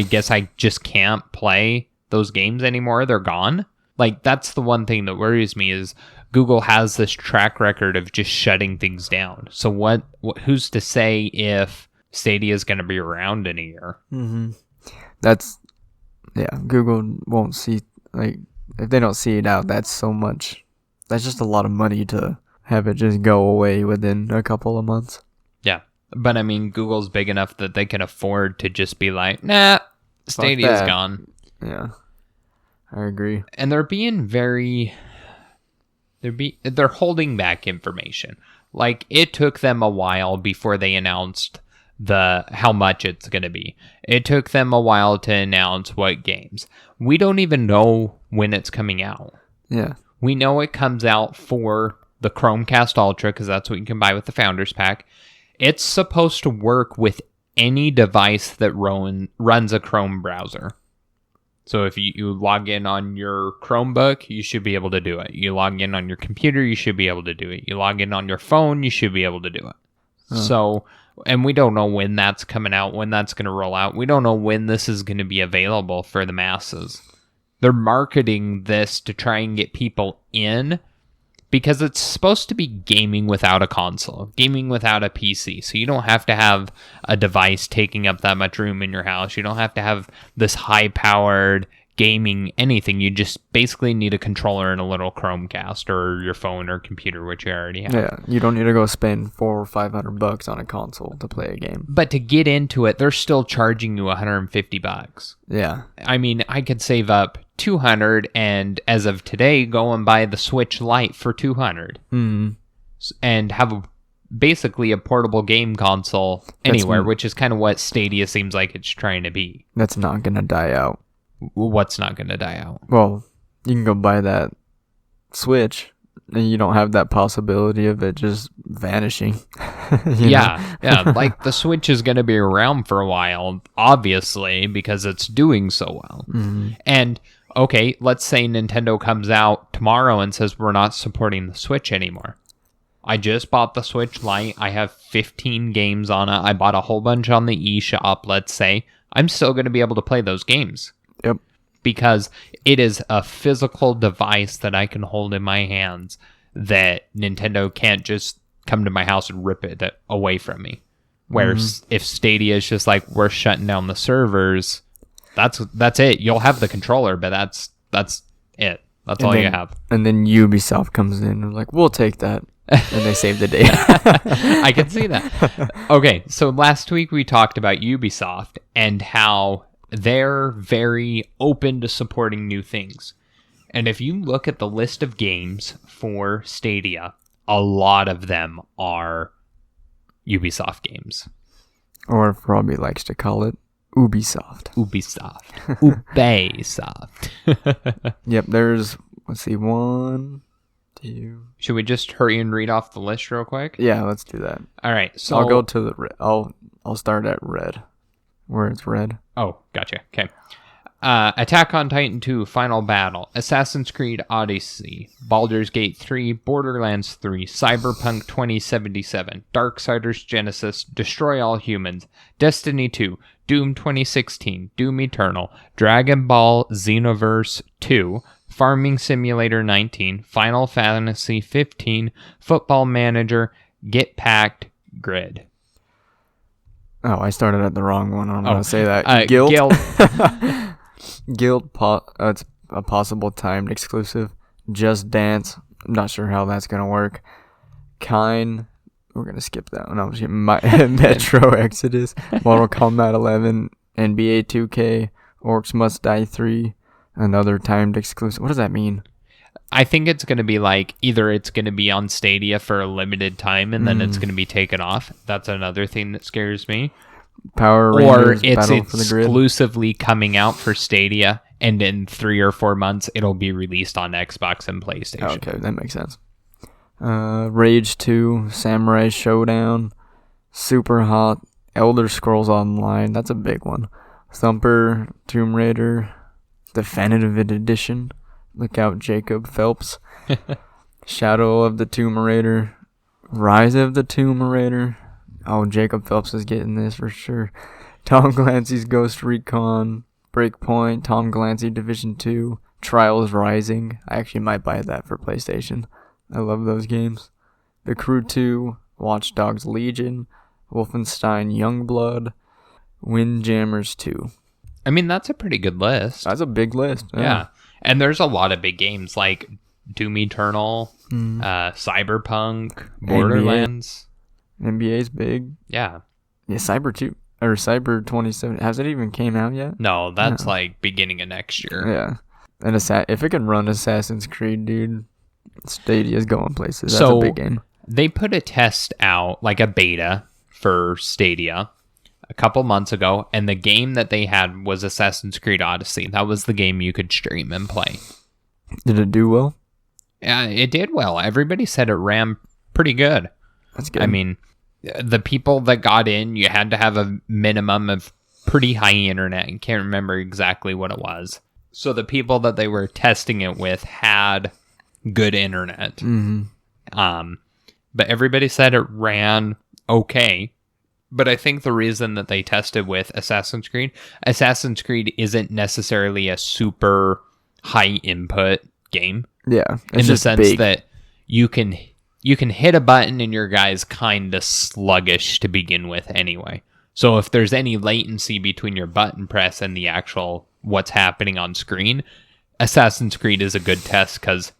guess I just can't play those games anymore. They're gone. Like, that's the one thing that worries me is Google has this track record of just shutting things down. So who's to say if Stadia is going to be around in a year? Mm-hmm. Google won't see, like, if they don't see it out, that's just a lot of money to have it just go away within a couple of months. Yeah. But I mean, Google's big enough that they can afford to just be like, nah, Stadia's gone. Yeah, I agree. And they're being they're holding back information. Like, it took them a while before they announced how much it's going to be. It took them a while to announce what games. We don't even know when it's coming out. Yeah. We know it comes out for the Chromecast Ultra because that's what you can buy with the Founders Pack. It's supposed to work with any device that runs a Chrome browser. So if you log in on your Chromebook, you should be able to do it. You log in on your computer, you should be able to do it. You log in on your phone, you should be able to do it. So, and we don't know when that's coming out, when that's going to roll out. We don't know when this is going to be available for the masses. They're marketing this to try and get people in because it's supposed to be gaming without a console, gaming without a PC. So you don't have to have a device taking up that much room in your house. You don't have to have this high-powered gaming anything. You just basically need a controller and a little Chromecast or your phone or computer, which you already have. Yeah, you don't need to go spend $400 or $500 on a console to play a game. But to get into it, they're still charging you $150. Yeah. I mean, I could save up $200 and as of today go and buy the Switch Lite for $200 and have basically a portable game console anywhere, which is kind of what Stadia seems like it's trying to be. That's not gonna die out. What's not gonna die out? Well, you can go buy that Switch and you don't have that possibility of it just vanishing. Yeah. Like, the Switch is going to be around for a while, obviously, because it's doing so well. And, okay, let's say Nintendo comes out tomorrow and says we're not supporting the Switch anymore. I just bought the Switch Lite. I have 15 games on it. I bought a whole bunch on the eShop, let's say. I'm still going to be able to play those games. Yep. Because it is a physical device that I can hold in my hands that Nintendo can't just come to my house and rip it away from me. Whereas if Stadia is just like, we're shutting down the servers, that's it. You'll have the controller, but that's it. That's all you have. And then Ubisoft comes in and like, we'll take that. And they save the day. I can see that. Okay, so last week we talked about Ubisoft and how they're very open to supporting new things. And if you look at the list of games for Stadia, a lot of them are Ubisoft games. Or Robbie likes to call it, Ubisoft. Ubisoft. Yep, there's, let's see, 1, 2. Should we just hurry and read off the list real quick? Yeah, let's do that. All right, so I'll go to the red. I'll start at red, where it's red. Oh, gotcha. Okay. Attack on Titan 2, Final Battle, Assassin's Creed Odyssey, Baldur's Gate 3, Borderlands 3, Cyberpunk 2077, Darksiders Genesis, Destroy All Humans, Destiny 2, Doom 2016, Doom Eternal, Dragon Ball Xenoverse 2, Farming Simulator 19, Final Fantasy 15, Football Manager, Get Packed, Grid. Oh, I started at the wrong one. I don't know how to say that. Guild. Guild, it's a possible timed exclusive. Just Dance, I'm not sure how that's going to work. Kine, we're going to skip that one. I was getting Metro Exodus, Mortal Kombat 11, NBA 2K, Orcs Must Die 3, another timed exclusive. What does that mean? I think it's going to be like, either it's going to be on Stadia for a limited time and then it's going to be taken off. That's another thing that scares me. Power Rangers, or it's Battle for the Grid. Exclusively coming out for Stadia, and in 3 or 4 months it'll be released on Xbox and PlayStation. Okay, that makes sense. Rage 2, Samurai Showdown, Super Hot, Elder Scrolls Online, that's a big one. Thumper, Tomb Raider, Definitive Edition, look out Jacob Phelps, Shadow of the Tomb Raider, Rise of the Tomb Raider. Oh, Jacob Phelps is getting this for sure. Tom Clancy's Ghost Recon, Breakpoint, Tom Clancy Division 2, Trials Rising. I actually might buy that for PlayStation. I love those games. The Crew 2, Watch Dogs Legion, Wolfenstein Youngblood, Windjammers 2. I mean, that's a pretty good list. That's a big list. Yeah. And there's a lot of big games like Doom Eternal, Cyberpunk, Borderlands. NBA's big. Yeah. Yeah, Cyber 2 or Cyber 27. Has it even came out yet? No, that's like beginning of next year. Yeah. And if it can run Assassin's Creed, dude, Stadia's going places. That's a big game. They put a test out, like a beta for Stadia a couple months ago, and the game that they had was Assassin's Creed Odyssey. That was the game you could stream and play. Did it do well? Yeah, it did well. Everybody said it ran pretty good. That's good. I mean, the people that got in, you had to have a minimum of pretty high internet. I can't remember exactly what it was. So the people that they were testing it with had good internet. Mm-hmm. But everybody said it ran okay. But I think the reason that they tested with Assassin's Creed isn't necessarily a super high input game. Yeah. In the sense that you can hit a button and your guy's kind of sluggish to begin with anyway. So if there's any latency between your button press and the actual what's happening on screen, Assassin's Creed is a good test because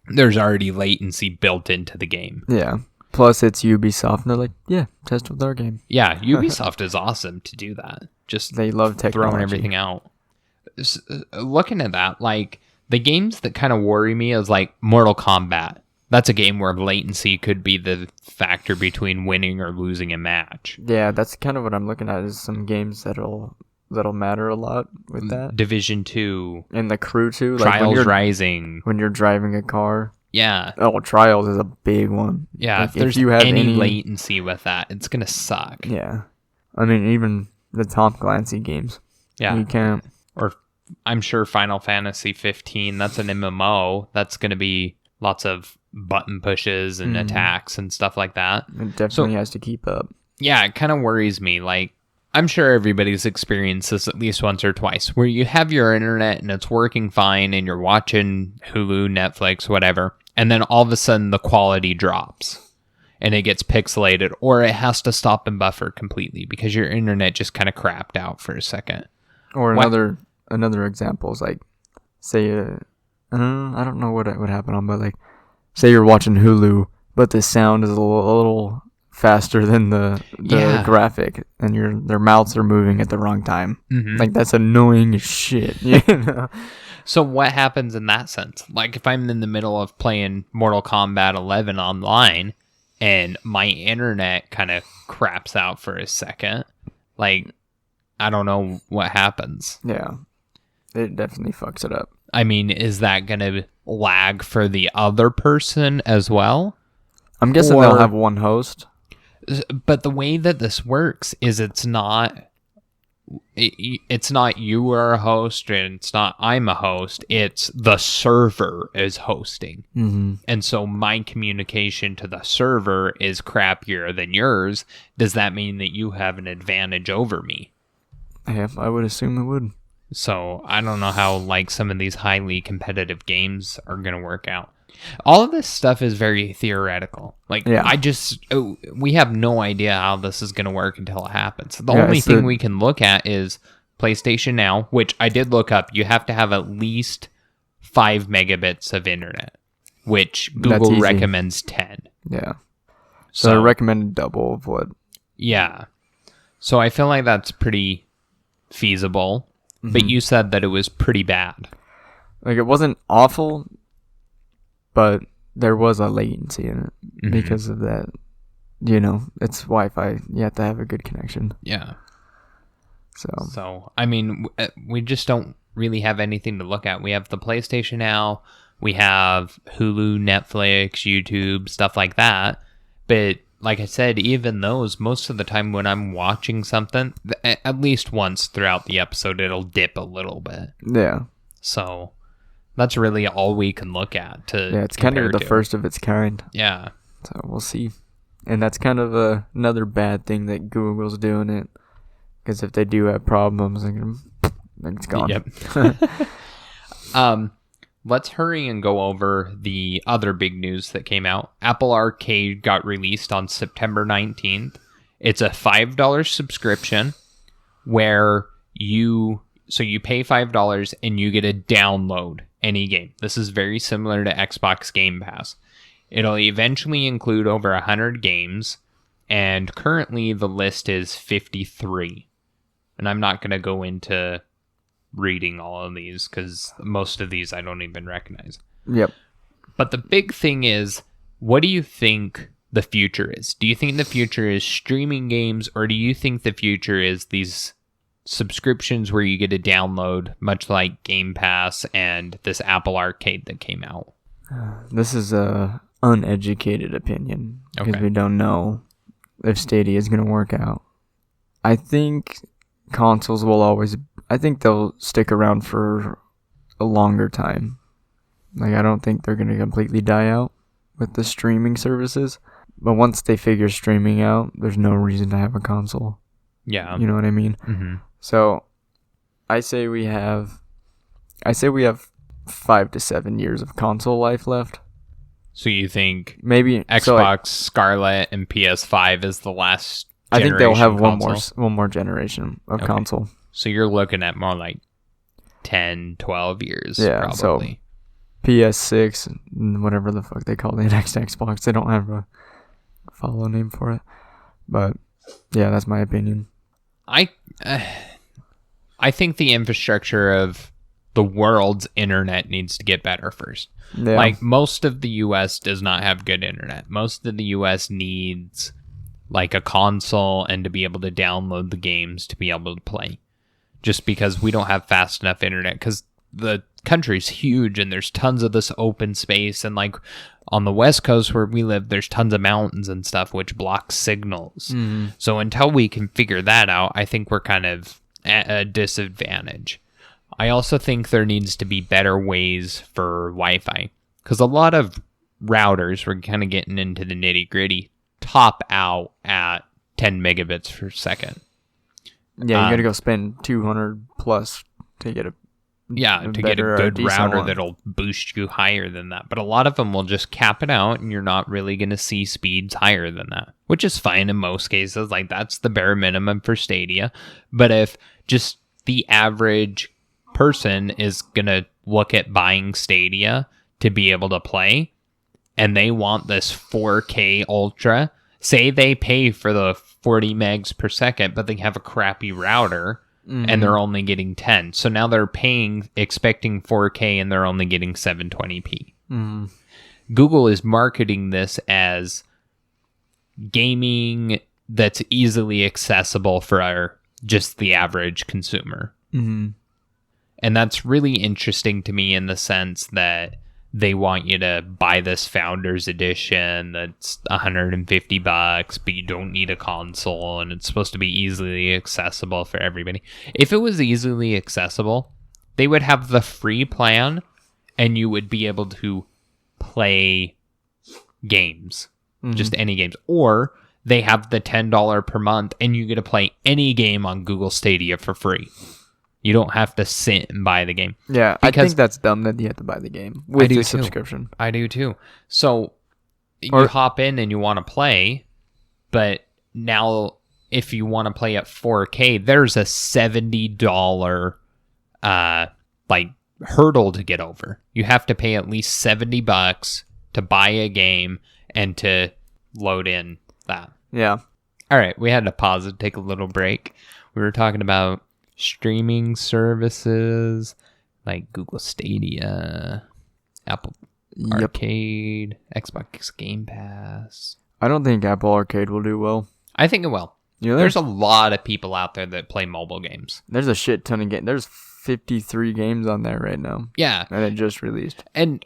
there's already latency built into the game. Yeah. Plus it's Ubisoft and they're like, yeah, test with our game. Yeah, Ubisoft is awesome to do that. Just they love technology. Throwing everything out. Looking at that, like the games that kind of worry me is like Mortal Kombat. That's a game where latency could be the factor between winning or losing a match. Yeah, that's kind of what I'm looking at is some games that'll matter a lot with that. Division 2. And the Crew 2. Trials Rising. When you're driving a car. Yeah. Oh, Trials is a big one. Yeah, like, if there's any latency with that, it's going to suck. Yeah. I mean, even the Tom Clancy games. Yeah. You can't. Or I'm sure Final Fantasy 15, that's an MMO. That's going to be lots of button pushes and attacks and stuff like that. It definitely has to keep up. Yeah, it kind of worries me. Like, I'm sure everybody's experienced this at least once or twice, where you have your internet and it's working fine and you're watching Hulu, Netflix, whatever, and then all of a sudden the quality drops and it gets pixelated, or it has to stop and buffer completely because your internet just kind of crapped out for a second. Or another example is like, say, I don't know what would happen on, but like, say you're watching Hulu, but the sound is a little faster than the graphic, and their mouths are moving at the wrong time. Mm-hmm. Like, that's annoying as shit. You know? So what happens in that sense? Like, if I'm in the middle of playing Mortal Kombat 11 online, and my internet kind of craps out for a second, like, I don't know what happens. Yeah. It definitely fucks it up. I mean, is that going to lag for the other person as well? I'm guessing they'll have one host. But the way that this works is it's not it's not you are a host and it's not I'm a host. It's the server is hosting. Mm-hmm. And so my communication to the server is crappier than yours. Does that mean that you have an advantage over me? Yeah, I would assume it would. So I don't know how like some of these highly competitive games are going to work out. All of this stuff is very theoretical. Like, we have no idea how this is going to work until it happens. The only thing we can look at is PlayStation Now, which I did look up. You have to have at least 5 megabits of internet, which Google recommends 10. Yeah. So I recommend double of what? Yeah. So I feel like that's pretty feasible. Mm-hmm. But you said that it was pretty bad. Like, it wasn't awful, but there was a latency in it because of that. You know, it's Wi-Fi. You have to have a good connection. Yeah. So I mean, we just don't really have anything to look at. We have the PlayStation Now. We have Hulu, Netflix, YouTube, stuff like that. But like I said, even those, most of the time when I'm watching something, at least once throughout the episode, it'll dip a little bit. Yeah. So that's really all we can look at. It's kind of the first of its kind. Yeah. So we'll see. And that's kind of another bad thing that Google's doing it. Because if they do have problems, then it's gone. Yep. Let's hurry and go over the other big news that came out. Apple Arcade got released on September 19th. It's a $5 subscription where you pay $5 and you get to download any game. This is very similar to Xbox Game Pass. It'll eventually include over 100 games, and currently the list is 53. And I'm not going to go into reading all of these because most of these I don't even recognize. Yep. But the big thing is, what do you think the future is? Do you think the future is streaming games, or do you think the future is these subscriptions where you get to download, much like Game Pass and this Apple Arcade that came out? This is a uneducated opinion because we don't know if Stadia is going to work out. I think consoles I think they'll stick around for a longer time. Like, I don't think they're going to completely die out with the streaming services. But once they figure streaming out, there's no reason to have a console. Yeah. You know what I mean? Mm-hmm. So, I say we have 5 to 7 years of console life left. So you think maybe Xbox Scarlet and PS5 is the last generation? I think they'll have one more generation of console. So you're looking at more like 10, 12 years, probably. So PS6, whatever the fuck they call the next Xbox. They don't have a follow name for it. But, yeah, that's my opinion. I think the infrastructure of the world's internet needs to get better first. Yeah. Like, most of the U.S. does not have good internet. Most of the U.S. needs, like, a console and to be able to download the games to be able to play. Just because we don't have fast enough internet, because the country's huge and there's tons of this open space, and like on the West Coast where we live, there's tons of mountains and stuff which blocks signals. Mm-hmm. So until we can figure that out, I think we're kind of at a disadvantage. I also think there needs to be better ways for Wi-Fi, because a lot of routers, we're kind of getting into the nitty gritty, top out at 10 megabits per second. Yeah, you gotta go spend 200 plus to get a get a good router that'll boost you higher than that. But a lot of them will just cap it out, and you're not really gonna see speeds higher than that, which is fine in most cases. Like, that's the bare minimum for Stadia. But if just the average person is gonna look at buying Stadia to be able to play, and they want this 4K Ultra, say they pay for the 40 megs per second, but they have a crappy router, and they're only getting 10. So now they're paying, expecting 4K, and they're only getting 720p. Mm-hmm. Google is marketing this as gaming that's easily accessible for just the average consumer. Mm-hmm. And that's really interesting to me in the sense that they want you to buy this Founders Edition that's $150, but you don't need a console, and it's supposed to be easily accessible for everybody. If it was easily accessible, they would have the free plan, and you would be able to play games, just any games. Or they have the $10 per month, and you get to play any game on Google Stadia for free. You don't have to sit and buy the game. Yeah, I think that's dumb that you have to buy the game with the subscription. I do too. So you hop in and you want to play, but now if you want to play at 4K, there's a $70 hurdle to get over. You have to pay at least $70 to buy a game and to load in that. Yeah. All right, we had to pause and take a little break. We were talking about streaming services like Google Stadia, Apple Arcade, Xbox Game Pass. I don't think Apple Arcade will do well. I think it will. There's a lot of people out there that play mobile games. There's a shit ton of games. There's 53 games on there right now. Yeah. And it just released. And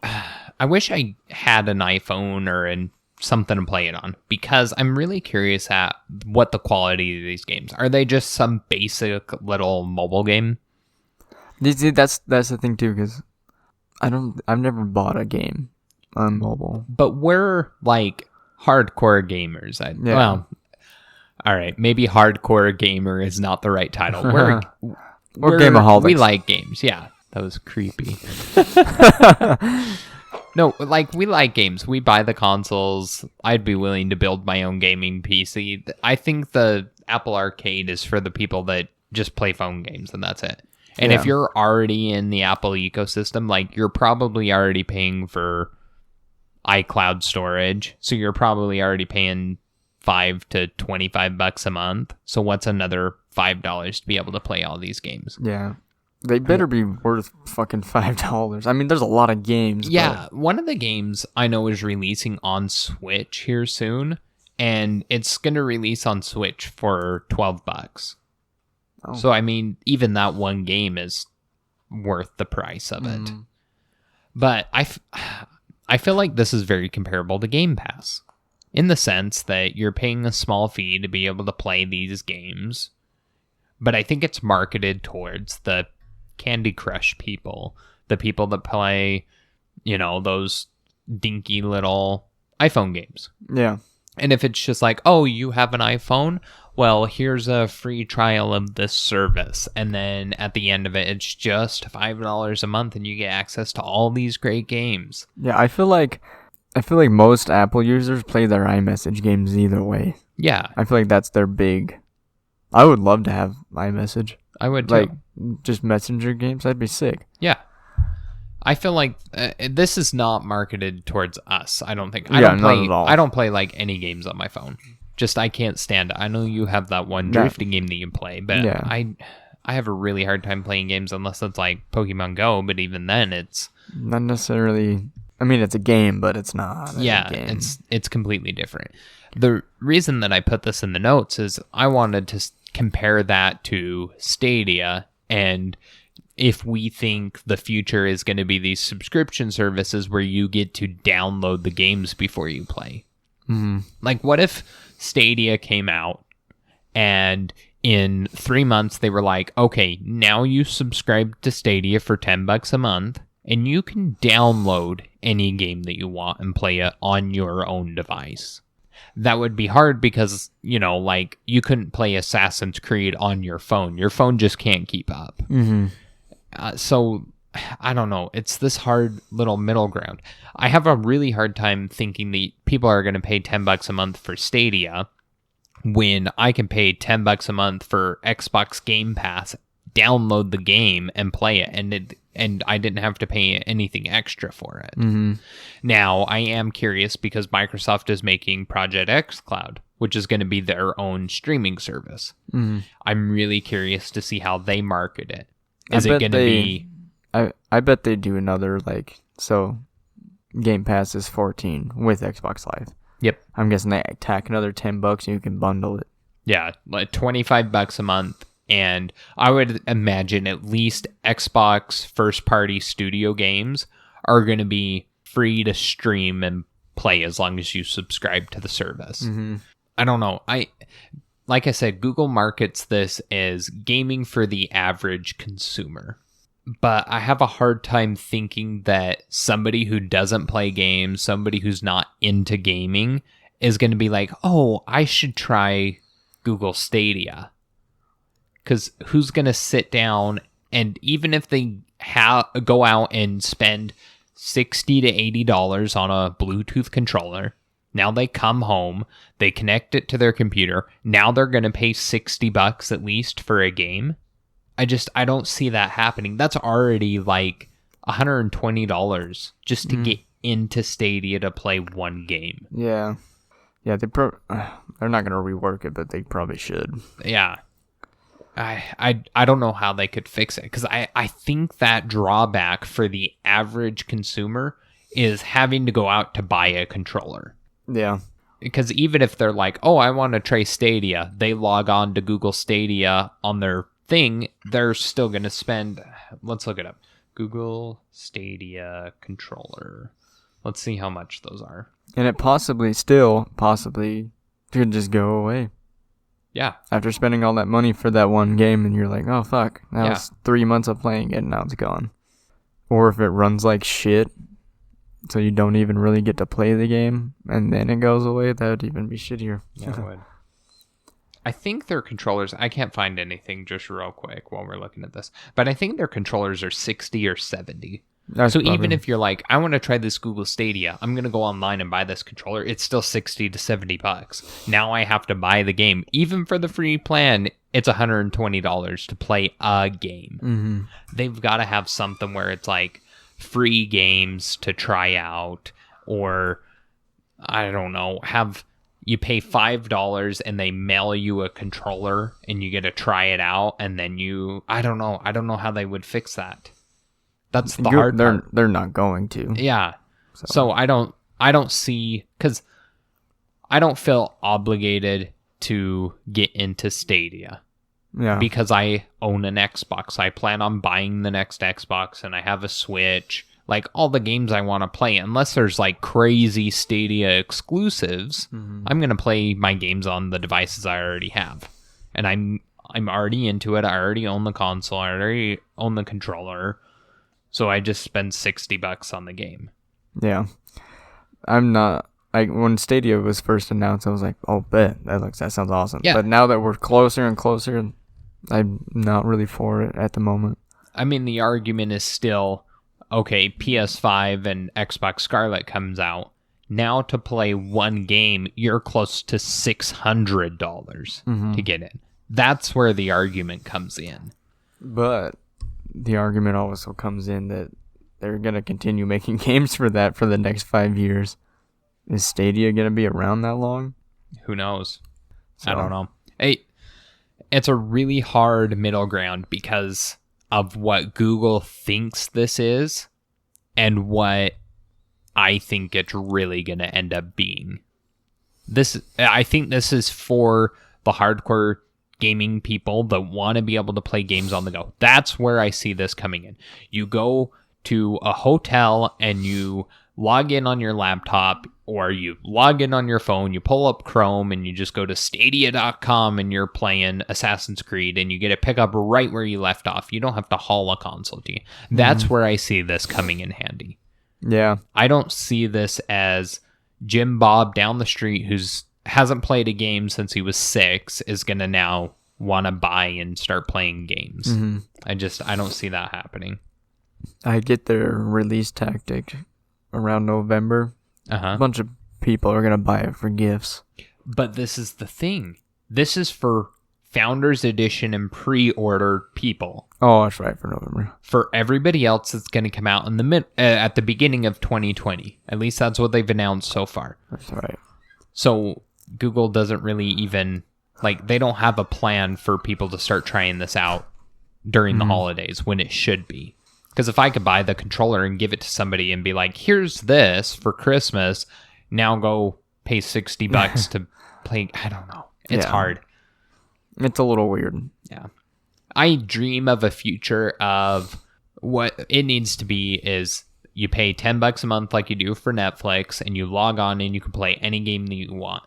I wish I had an iPhone or something to play it on, because I'm really curious at what the quality of these games are. They just some basic little mobile game? That's the thing too, because I've never bought a game on mobile. But we're like hardcore gamers. Well, all right, maybe hardcore gamer is not the right title. We're Gameaholics. We like games. Yeah, that was creepy. No, like, we like games. We buy the consoles. I'd be willing to build my own gaming PC. I think the Apple Arcade is for the people that just play phone games, and that's it. And if you're already in the Apple ecosystem, like, you're probably already paying for iCloud storage, so you're probably already paying $5 to $25 a month. So what's another $5 to be able to play all these games? Yeah. They better be worth fucking $5. I mean, there's a lot of games. Yeah, one of the games I know is releasing on Switch here soon, and it's going to release on Switch for $12. Oh. So, I mean, even that one game is worth the price of it. But I feel like this is very comparable to Game Pass, in the sense that you're paying a small fee to be able to play these games. But I think it's marketed towards the Candy Crush people, the people that play, those dinky little iPhone games. Yeah. And if it's just like, oh, you have an iPhone? Well, here's a free trial of this service. And then at the end of it, it's just $5 a month and you get access to all these great games. Yeah, I feel like most Apple users play their iMessage games either way. Yeah. I feel like that's their big... I would love to have iMessage. I would too. Like, just messenger games, that'd be sick. Yeah. I feel like this is not marketed towards us. I don't think. Not at all. I don't play like any games on my phone. Just I can't stand it. I know you have that one drifting game that you play, but I have a really hard time playing games unless it's like Pokemon Go. But even then, it's not necessarily. I mean, it's a game, but it's not. A game. It's completely different. The reason that I put this in the notes is I wanted to compare that to Stadia, and if we think the future is going to be these subscription services where you get to download the games before you play. Mm-hmm. Like, what if Stadia came out and in 3 months they were like, okay, now you subscribe to Stadia for $10 a month and you can download any game that you want and play it on your own device. That would be hard because, like, you couldn't play Assassin's Creed on your phone. Your phone just can't keep up. Mm-hmm. So, I don't know. It's this hard little middle ground. I have a really hard time thinking that people are going to pay $10 a month for Stadia when I can pay $10 a month for Xbox Game Pass, download the game, and play it. And I didn't have to pay anything extra for it. Mm-hmm. Now, I am curious because Microsoft is making Project xCloud, which is going to be their own streaming service. Mm-hmm. I'm really curious to see how they market it. Is it going to be... I bet they do another, so Game Pass is $14 with Xbox Live. Yep. I'm guessing they tack another $10 and you can bundle it. Yeah, like $25 a month. And I would imagine at least Xbox first-party studio games are going to be free to stream and play as long as you subscribe to the service. Mm-hmm. I don't know. Like I said, Google markets this as gaming for the average consumer. But I have a hard time thinking that somebody who doesn't play games, somebody who's not into gaming, is going to be like, oh, I should try Google Stadia. Because who's going to sit down and even if they go out and spend $60 to $80 on a Bluetooth controller, now they come home, they connect it to their computer, now they're going to pay $60 at least for a game? I don't see that happening. That's already like $120 just to get into Stadia to play one game. Yeah. Yeah, they're not going to rework it, but they probably should. Yeah. I don't know how they could fix it, because I think that drawback for the average consumer is having to go out to buy a controller. Yeah. Because even if they're like, oh, I want to try Stadia, they log on to Google Stadia on their thing, they're still going to spend, let's look it up, Google Stadia controller. Let's see how much those are. And it possibly could just go away. Yeah. After spending all that money for that one game, and you're like, oh, fuck, that was 3 months of playing it, and now it's gone. Or if it runs like shit, so you don't even really get to play the game, and then it goes away, that would even be shittier. Yeah, it would. I think their controllers, I can't find anything just real quick while we're looking at this, but I think their controllers are 60 or 70. So even if you're like, I want to try this Google Stadia, I'm going to go online and buy this controller, it's still 60 to 70 bucks. Now I have to buy the game. Even for the free plan, it's $120 to play a game. Mm-hmm. They've got to have something where it's like free games to try out, or I don't know, you pay $5 and they mail you a controller and you get to try it out, and then I don't know how they would fix that. That's the hard part. They're not going to. Yeah. So I don't see, because I don't feel obligated to get into Stadia. Yeah. Because I own an Xbox. I plan on buying the next Xbox, and I have a Switch. Like, all the games I want to play, unless there's like crazy Stadia exclusives, I'm going to play my games on the devices I already have. And I'm already into it. I already own the console. I already own the controller. So I just spend $60 on the game. Yeah. I'm not, like, when Stadia was first announced, I was like, oh, bet. That sounds awesome. Yeah. But now that we're closer and closer, I'm not really for it at the moment. I mean, the argument is still, okay, PS5 and Xbox Scarlet comes out. Now to play one game, you're close to $600 to get in. That's where the argument comes in. But the argument also comes in that they're going to continue making games for that for the next 5 years. Is Stadia going to be around that long? Who knows? I don't know. Hey, it's a really hard middle ground because of what Google thinks this is and what I think it's really going to end up being. I think this is for the hardcore gaming people that want to be able to play games on the go. That's where I see this coming in. You go to a hotel and you log in on your laptop, or you log in on your phone, you pull up Chrome and you just go to stadia.com and you're playing Assassin's Creed and you get to pick up right where you left off. You don't have to haul a console to you. That's where I see this coming in handy. Yeah. I don't see this as Jim Bob down the street who's hasn't played a game since he was 6 is going to now want to buy and start playing games. I don't see that happening. I get their release tactic around November. A bunch of people are going to buy it for gifts. But this is the thing. This is for Founders Edition and pre-order people. Oh, that's right, for November. For everybody else, it's going to come out in at the beginning of 2020. At least that's what they've announced so far. That's right. So Google doesn't really even, they don't have a plan for people to start trying this out during the holidays when it should be. Because if I could buy the controller and give it to somebody and be like, here's this for Christmas, now go pay $60 to play, I don't know. It's hard. It's a little weird. Yeah. I dream of a future of what it needs to be is You pay $10 a month like you do for Netflix, and you log on and you can play any game that you want.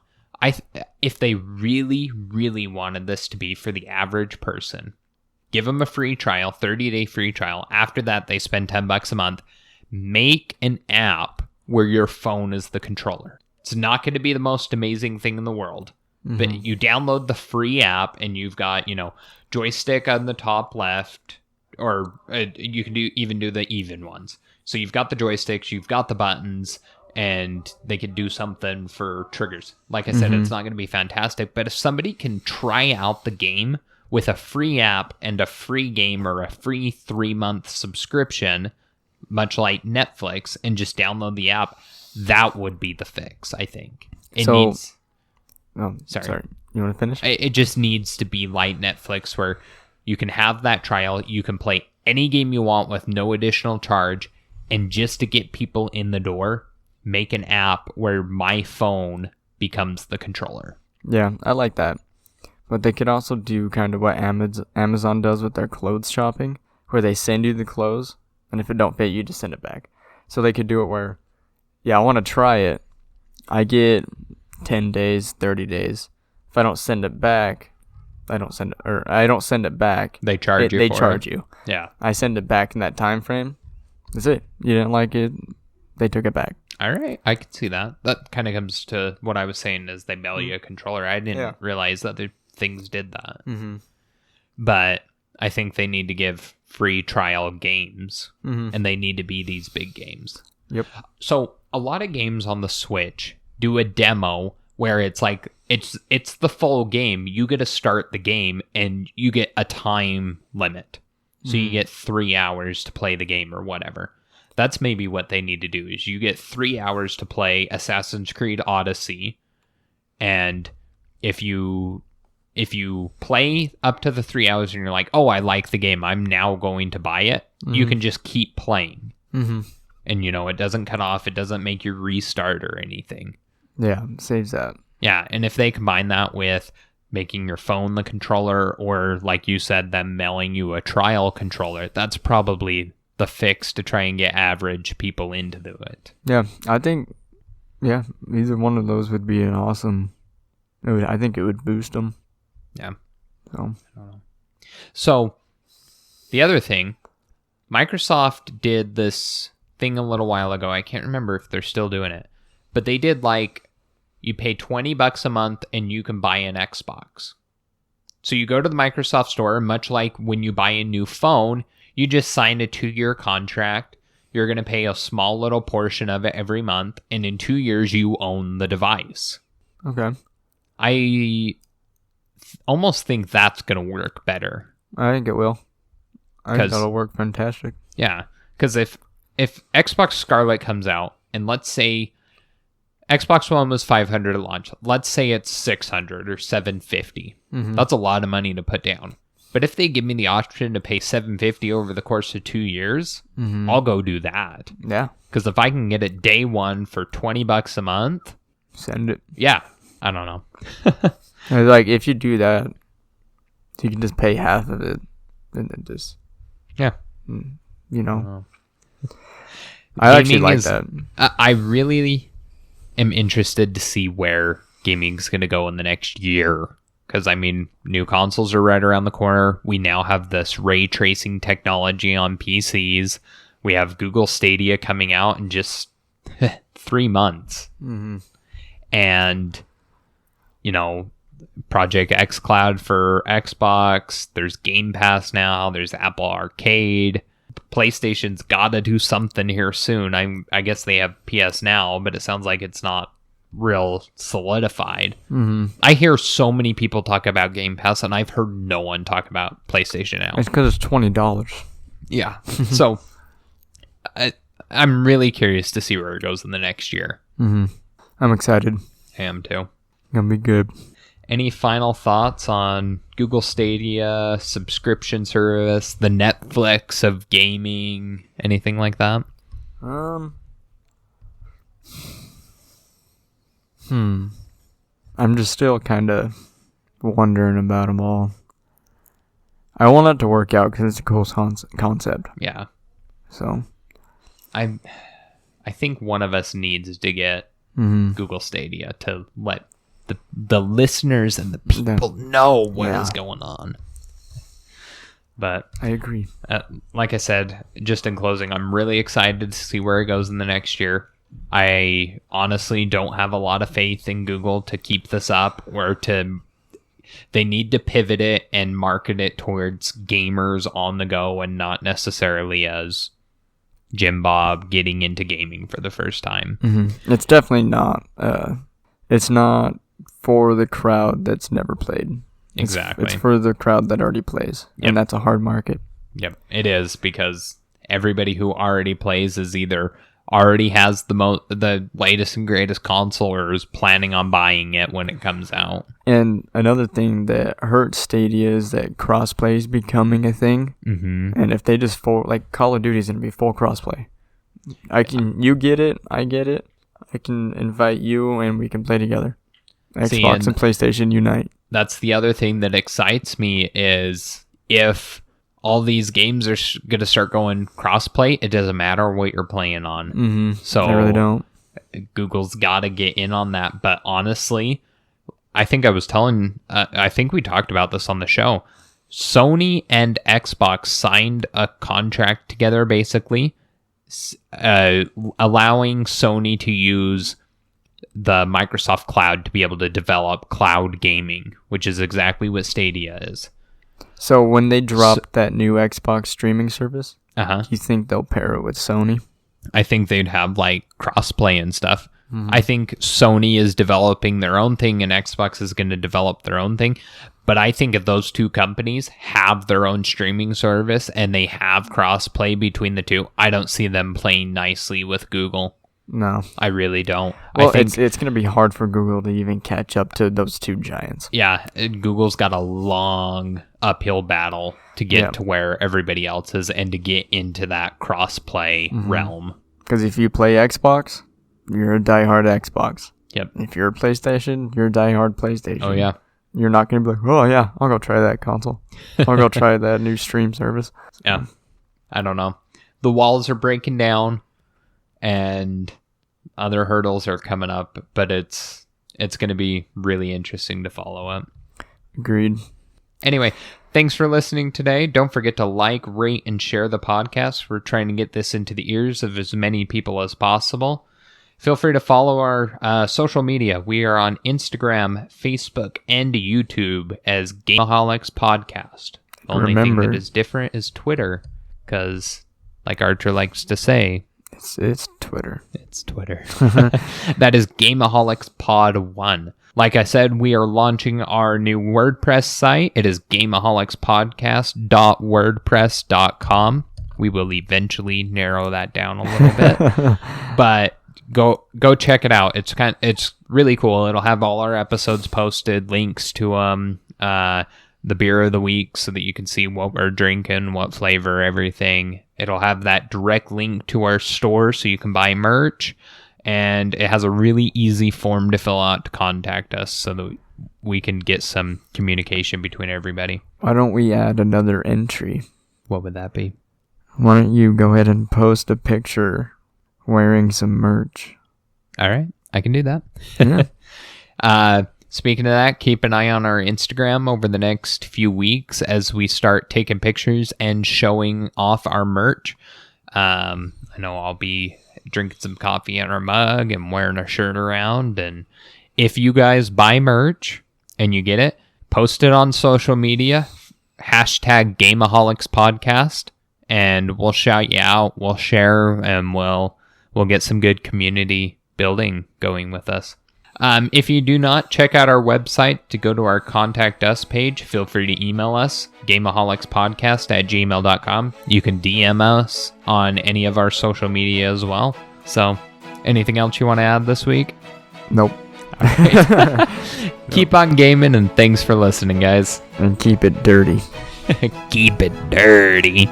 If they really, really wanted this to be for the average person, give them a free trial, 30-day free trial. After that, they spend $10 a month. Make an app where your phone is the controller. It's not going to be the most amazing thing in the world, but you download the free app and you've got, joystick on the top left, or you can even do the even ones. So you've got the joysticks, you've got the buttons, and they could do something for triggers. Like I said, it's not going to be fantastic, but if somebody can try out the game with a free app and a free game or a free 3-month subscription, much like Netflix, and just download the app, that would be the fix, I think. Sorry. You want to finish? It just needs to be like Netflix, where you can have that trial, you can play any game you want with no additional charge, and just to get people in the door, make an app where my phone becomes the controller. Yeah, I like that. But they could also do kind of what Amazon does with their clothes shopping, where they send you the clothes, and if it don't fit, you just send it back. So they could do it where, I want to try it. I get 10 days, 30 days. If I don't send it back, I don't send it back. They charge you. They charge you. Yeah. I send it back in that time frame. That's it. You didn't like it, they took it back. All right, I can see that. That kind of comes to what I was saying, is they mail you a controller. I didn't realize that the things did that. But I think they need to give free trial games, and they need to be these big games. Yep. So a lot of games on the Switch do a demo where it's like it's the full game. You get to start the game, and you get a time limit. So you get 3 hours to play the game or whatever. That's maybe what they need to do, is you get 3 hours to play Assassin's Creed Odyssey. And if you play up to the 3 hours and you're like, oh, I like the game, I'm now going to buy it, you can just keep playing. And, it doesn't cut off. It doesn't make you restart or anything. Yeah, saves that. Yeah, and if they combine that with making your phone the controller, or like you said, them mailing you a trial controller, that's probably the fix to try and get average people into it. Yeah, I think, either one of those would be an awesome. I think it would boost them. Yeah. So, the other thing, Microsoft did this thing a little while ago. I can't remember if they're still doing it, but they did you pay $20 a month and you can buy an Xbox. So you go to the Microsoft store, much like when you buy a new phone, you just sign a 2-year contract. You're going to pay a small little portion of it every month, and in 2 years, you own the device. Okay. I almost think that's going to work better. I think it will. I think that'll work fantastic. Yeah, because if Xbox Scarlet comes out, and let's say Xbox One was $500 at launch, let's say it's $600 or $750. That's a lot of money to put down. But if they give me the option to pay $750 over the course of 2 years, I'll go do that. Yeah. Because if I can get it day one for $20 a month, send it. Yeah. I don't know. If you do that, you can just pay half of it and then just. Yeah. I actually like that. I really am interested to see where gaming's going to go in the next year. Because, new consoles are right around the corner. We now have this ray tracing technology on PCs. We have Google Stadia coming out in just 3 months. And, Project xCloud for Xbox. There's Game Pass now. There's Apple Arcade. PlayStation's got to do something here soon. I guess they have PS Now, but it sounds like it's not real solidified. I hear so many people talk about Game Pass, and I've heard no one talk about PlayStation Now. It's because it's $20. Yeah. So I'm really curious to see where it goes in the next year. I'm excited. I am too. Gonna be good. Any final thoughts on Google Stadia, subscription service, the Netflix of gaming, anything like that? I'm just still kind of wondering about them all. I want it to work out because it's a cool concept. Yeah. So, I think one of us needs to get Google Stadia to let the listeners and the people know what is going on. But I agree. Like I said, just in closing, I'm really excited to see where it goes in the next year. I honestly don't have a lot of faith in Google to keep this up, or they need to pivot it and market it towards gamers on the go and not necessarily as Jim Bob getting into gaming for the first time. Mm-hmm. It's definitely not. It's not for the crowd that's never played. Exactly. It's for the crowd that already plays, and that's a hard market. Yep, it is, because everybody who already plays is either already has the latest and greatest console or is planning on buying it when it comes out. And another thing that hurts Stadia is that crossplay is becoming a thing. Mm-hmm. And if they just like Call of Duty is going to be full crossplay. You get it, I get it. I can invite you and we can play together. Xbox and PlayStation unite. That's the other thing that excites me is if all these games are going to start going crossplay, it doesn't matter what you're playing on. Mm-hmm. So they really don't. Google's got to get in on that. But honestly, I think I think we talked about this on the show. Sony and Xbox signed a contract together, basically, allowing Sony to use the Microsoft Cloud to be able to develop cloud gaming, which is exactly what Stadia is. So when they drop that new Xbox streaming service, do you think they'll pair it with Sony? I think they'd have like crossplay and stuff. Mm-hmm. I think Sony is developing their own thing and Xbox is going to develop their own thing. But I think if those two companies have their own streaming service and they have crossplay between the two, I don't see them playing nicely with Google. No, I really don't. Well, I think it's going to be hard for Google to even catch up to those two giants. Yeah, Google's got a long uphill battle to get to where everybody else is and to get into that cross-play realm. Because if you play Xbox, you're a diehard Xbox. Yep. If you're a PlayStation, you're a diehard PlayStation. Oh, yeah. You're not going to be like, oh, yeah, I'll go try that console. I'll go try that new stream service. Yeah. I don't know. The walls are breaking down and other hurdles are coming up, but it's going to be really interesting to follow up. Agreed. Anyway, thanks for listening today. Don't forget to like, rate, and share the podcast. We're trying to get this into the ears of as many people as possible. Feel free to follow our social media. We are on Instagram, Facebook, and YouTube as Gameaholicspodcast. The only thing that is different is Twitter, because, like Archer likes to say, it's Twitter. It's Twitter. That is GameAholicsPod1. Like I said, we are launching our new WordPress site. It is GameAholicsPodcast.wordpress.com. We will eventually narrow that down a little bit, but go check it out. It's really cool. It'll have all our episodes posted, links to the beer of the week so that you can see what we're drinking, what flavor, everything. It'll have that direct link to our store so you can buy merch, and it has a really easy form to fill out to contact us so that we can get some communication between everybody. Why don't we add another entry? What would that be? Why don't you go ahead and post a picture wearing some merch? All right, I can do that. Yeah. Speaking of that, keep an eye on our Instagram over the next few weeks as we start taking pictures and showing off our merch. I know I'll be drinking some coffee in our mug and wearing our shirt around. And if you guys buy merch and you get it, post it on social media, hashtag Gameaholicspodcast, and we'll shout you out, we'll share, and we'll get some good community building going with us. If you do not, check out our website to go to our Contact Us page. Feel free to email us, gameaholicspodcast@gmail.com. You can DM us on any of our social media as well. So, anything else you want to add this week? Nope. All right. Keep on gaming, and thanks for listening, guys. And keep it dirty. Keep it dirty.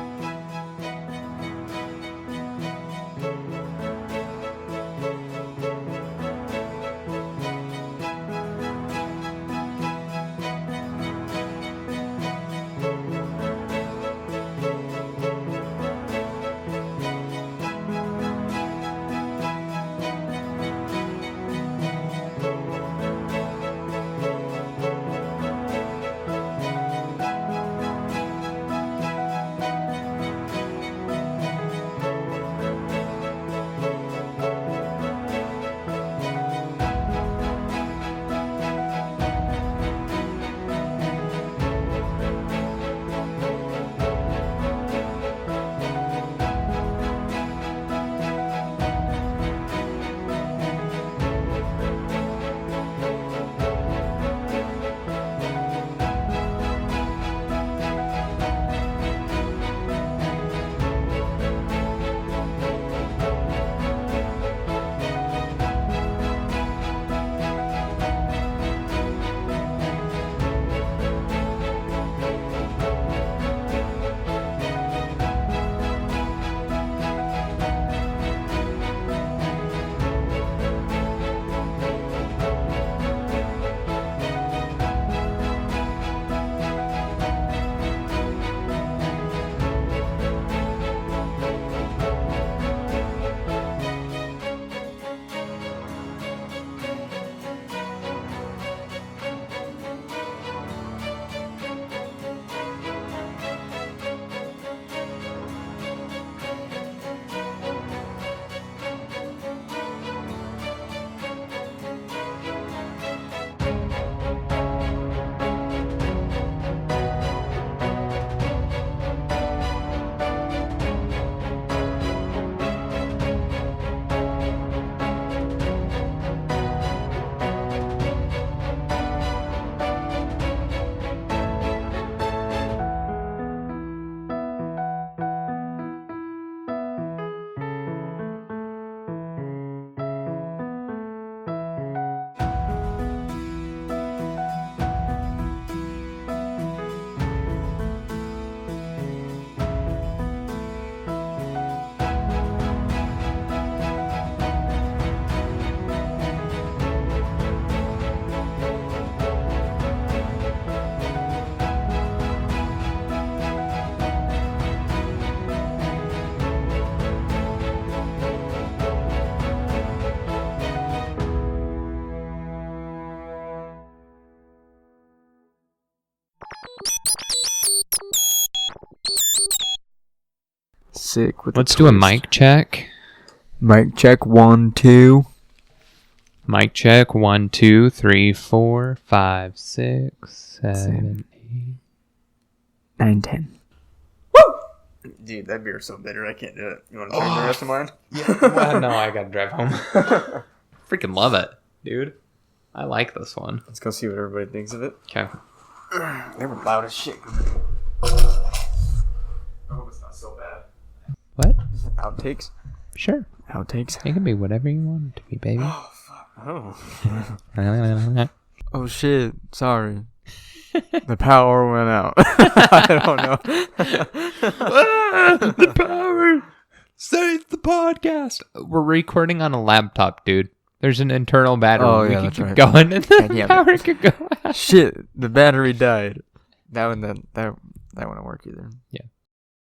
sick. With Let's do a mic check. Mic check 1, 2. Mic check 1, 2, 3, 4, 5, 6, 7, 8, 9, 10. Woo! Dude, that beer's so bitter. I can't do it. You want to drink the rest of mine? Yeah. Well, no, I gotta drive home. Freaking love it, dude. I like this one. Let's go see what everybody thinks of it. Okay. They were loud as shit. I hope it's not so bad. What? Outtakes? Sure. Outtakes? It can be whatever you want it to be, baby. Oh, fuck. Oh. Oh, shit. Sorry. The power went out. I don't know. The power! Save the podcast! We're recording on a laptop, dude. There's an internal battery. Oh, we yeah, can that's keep right. going and the Yeah, power could go out. Shit, the battery died. That wouldn't work either. Yeah.